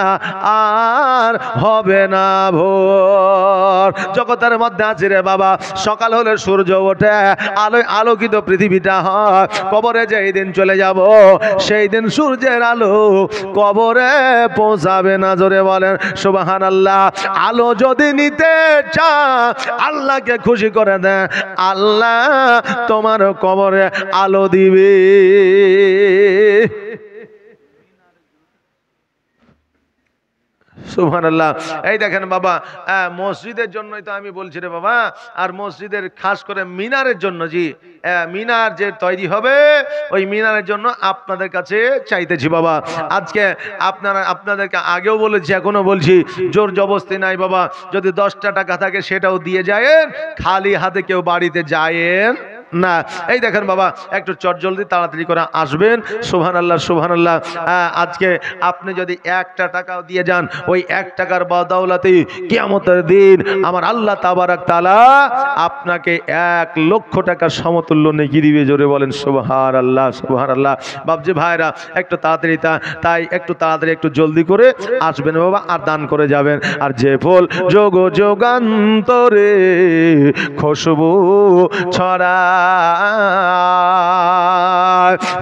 আর হবে না ভোর। জগতের মধ্যে আছে রে বাবা, সকাল হলে সূর্য ওঠে, আলোয় আলোকিত পৃথিবীটা হয়। কবরে যেই দিন চলে যাব সেই দিন সূর্যের আলো কবরে পৌঁছাবে না। জোরে বলেন সুবহানাল্লাহ। আলো যদি নিতে চান আল্লাহকে খুশি করে দেন, আল্লাহ তোমার কবরে আলো দিবে। সুবহানাল্লাহ। এই দেখেন বাবা, মসজিদের জন্যই তো আমি বলছি রে বাবা, আর মসজিদের খাস করে মিনারের জন্য, জি মিনার যে তৈরি হবে ওই মিনারের জন্য আপনাদের কাছে চাইতেছি বাবা। আজকে আপনাদেরকে আগেও বলেছি এখনো বলছি, জোর জবরদস্তি নাই বাবা। যদি 10টা টাকা থাকে সেটাও দিয়ে যায়েন, খালি হাতে কেউ বাড়িতে যায়েন না। এই দেখেন বাবা, একটু চটজলদি তাড়াতাড়ি করে আসবেন। সুবহানাল্লাহ সুবহানাল্লাহ। আজকে আপনি যদি 1টা টাকাও দিয়ে যান, ওই 1 টাকার বদৌলতে কিয়ামতের দিন আমার আল্লাহ তাবারাক তাআলা আপনাকে 1 লক্ষ টাকার সমতুল্য নেকি দিবে। জোরে বলেন সুবহানাল্লাহ সুবহানাল্লাহ। বাবজি ভাইরা একটু তাড়াতাড়ি, তাই একটু তাড়াতাড়ি একটু জলদি করে আসবেন বাবা, আর দান করে যাবেন। আর যে ফুল যোগ যোগান্তরে খুশবু ছড়া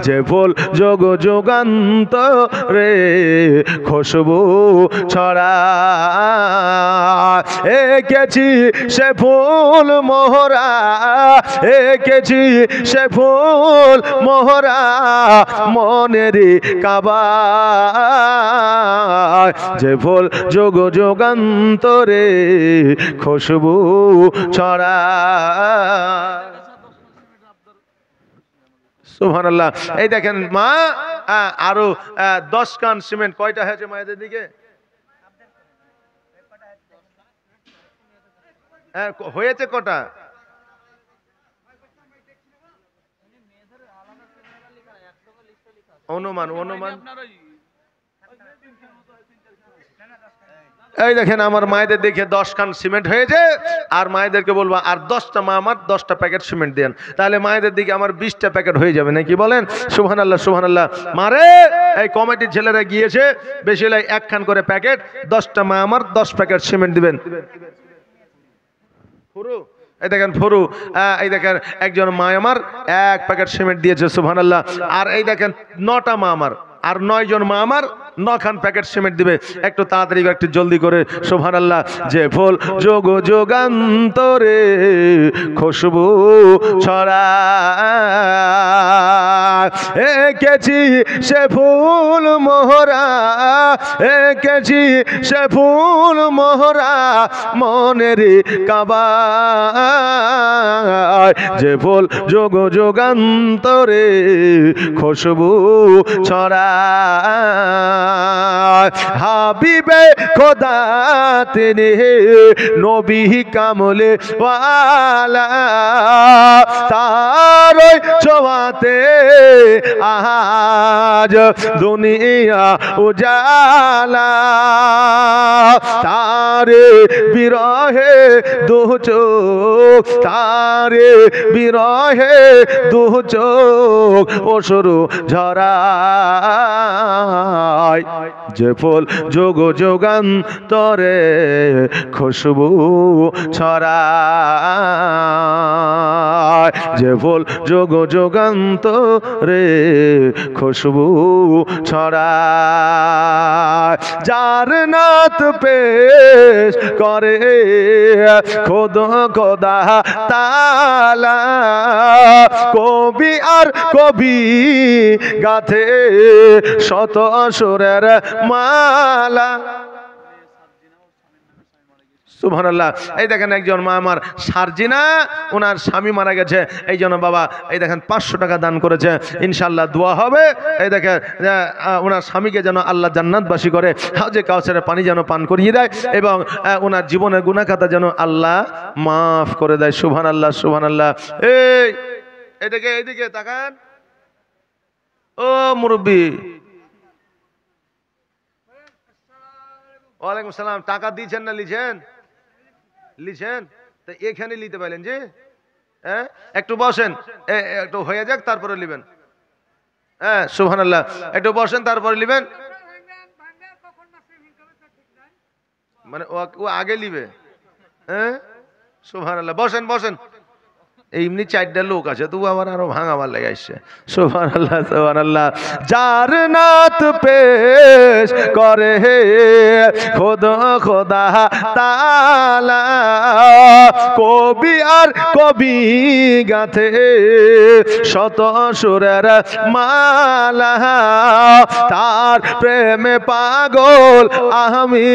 যে ফুল যোগ যুগান্তরে খুশবু ছড়ায়। এঁকেছি সে ফুল মোহরা, এঁকেছি সে ফুল মোহরা মনেরই কাবায়। যে ফুল যোগ যুগান্তরে খুশবু ছড়ায়। সুবহানাল্লাহ। এই দেখেন মা, আরো 10 কান সিমেন্ট। কয়টা হয়েছে মায়েদের দিকে? হয়েছে কটা? অনুমান অনুমান এই দেখেন আমার মায়েদের দেখে 10 খান সিমেন্ট হয়েছে। আর মায়েদেরকে বলবো আর 10টা মা আমার 10টা প্যাকেট সিমেন্ট দেন, তাহলে মায়েদের দিকে আমার 20টা প্যাকেট হয়ে যাবে নাকি বলেন? সুবহানাল্লাহ সুবহানাল্লাহ। মারে এই কমিটির ছেলেরা গিয়েছে, বেশি হলে 1 খান করে প্যাকেট, 10টা মা আমার 10 প্যাকেট সিমেন্ট দিবেন। ফুরু এই দেখেন ফুরু, এই দেখেন একজন মা আমার 1 প্যাকেট সিমেন্ট দিয়েছে। সুবহানাল্লাহ। আর এই দেখেন 9টা মা আমার, আর 9 জন মা আমার 9 খান প্যাকেট সিমেন্ট দিবে। একটু তাড়াতাড়ি একটু জলদি করে। সুবহানাল্লাহ। যে ফুল যোগ যুগান্তরে খুশবু ছড়ায়। এঁকেছি সে ফুল মোহরা, এঁকেছি সে ফুল মোহরা মনেরই কাবায়। যে ফুল যোগ যুগান্তরে খুশবু ছড়ায়। হাবিবে খোদা তিনি নবী কামলে ওয়ালা, তারই ছোঁয়াতে আজ দুনিয়া উজালা। তারে বিরহে দু চোখ, তারে বিরহে দু চোখ অশ্রু ঝরায়। যে ফুল যোগ যুগান্তরে খুশবু ছড়ায়। যে ফুল যোগ যুগান্তরে খুশবু ছড়ায়। যার নাত পেশ করে খোদ খোদা তাআলা, কবি আর কবি গাথে শত সুরের মালা। সুবহানাল্লাহ। এই দেখেন একজন মা আমার সারজিনা, ওনার স্বামী মারা গেছে, এই জন্য বাবা এই দেখেন 500 টাকা দান করেছে। ইনশাআল্লাহ দোয়া হবে। এই দেখেন ওনার স্বামীকে যেন আল্লাহ জান্নাতবাসী করে, হাউজে কাউসারের পানি যেন পান করিয়ে দেয়, এবং ওনার জীবনের গুনাহ খাতা যেন আল্লাহ মাফ করে দেয়। সুবহানাল্লাহ সুবহানাল্লাহ। এইদিকে এইদিকে তাকান। ও মুরব্বী, ওয়ালাইকুম সালাম। টাকা দিয়েছেন না লিছেন? লিছেন তো এখানে নিতে পারলেন যে। হ্যাঁ একটু বসেন, একটু হয়ে যাক তারপরে নেবেন। হ্যাঁ সুবহানাল্লাহ। একটু বসেন তারপরে নেবেন। মানে ও আগে নিবে। হ্যাঁ সুবহানাল্লাহ। বসেন বসেন। এমনি 4টা লোক আছে, তবু আবার আরো ভাঙাবার লেগে আসছে। সুবহানাল্লাহ সুবহানাল্লাহ। যার নাত পেশ করে খোদ খোদা তাআলা, কবি আর কবি গাথে শত সুরের মালা। তার প্রেমে পাগল আমি,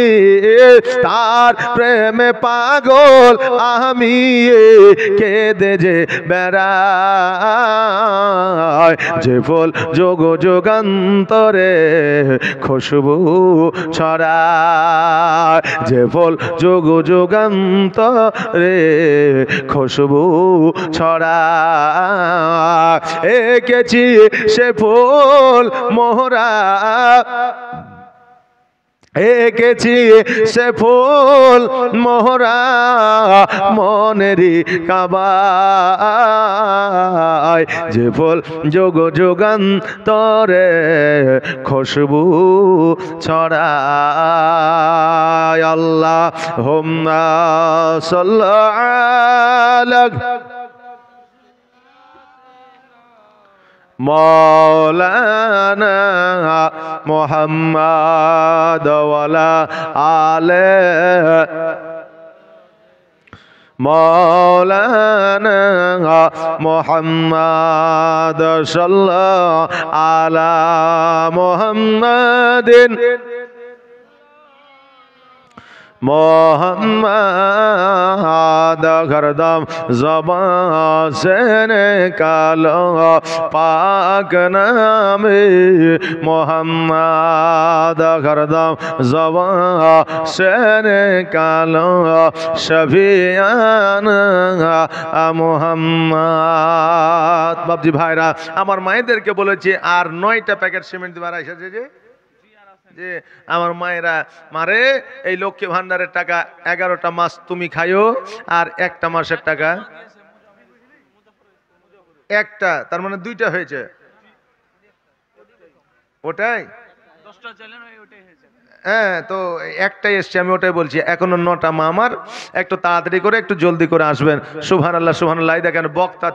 তার প্রেমে পাগল আমি, কেঁদে যে বেড়ায়। যে ফুল যোগ যুগান্তরে খুশবু ছড়ায়। যে ফুল যোগ যুগান্তরে খুশবু ছড়ায়। এঁকেছি সে ফুল মোহরা, এঁকেছি সে ফুল মোহরা মনেরই কাবায়। যে ফুল যোগ যুগান্তরে খুশবু ছড়ায়। আল্লাহুম্মা সাল্লি আলা مولانا محمد وعلى آله مولانا محمد صلى على محمد मोहम्मद हरदम ज़बान से निकालो पाक नामे मोहम्मद हरदम ज़बान से निकालो शफियाना मोहम्मद। बाबजी भाईरा আমার মায়েদেরকে বলেছি আর 9টা প্যাকেট সিমেন্ট দিবার এসেছে যে আমার মায়েরা মারে এই লক্ষ্মী ভান্ডারের টাকা 11টা মাস তুমি খাইও আর একটা মাসের টাকা একটা, তার মানে 2টা হয়েছে, ওটাই 10টা চ্যানেল ওটাই হয়েছে। হ্যাঁ, তো একটাই এসছে, আমি ওটাই বলছি। এখনো 9টা মা আমার, একটু তাড়াতাড়ি করে একটু জলদি করে আসবেন। সুবহানাল্লাহ সুবহানাল্লাহ। দেখেন বক্তা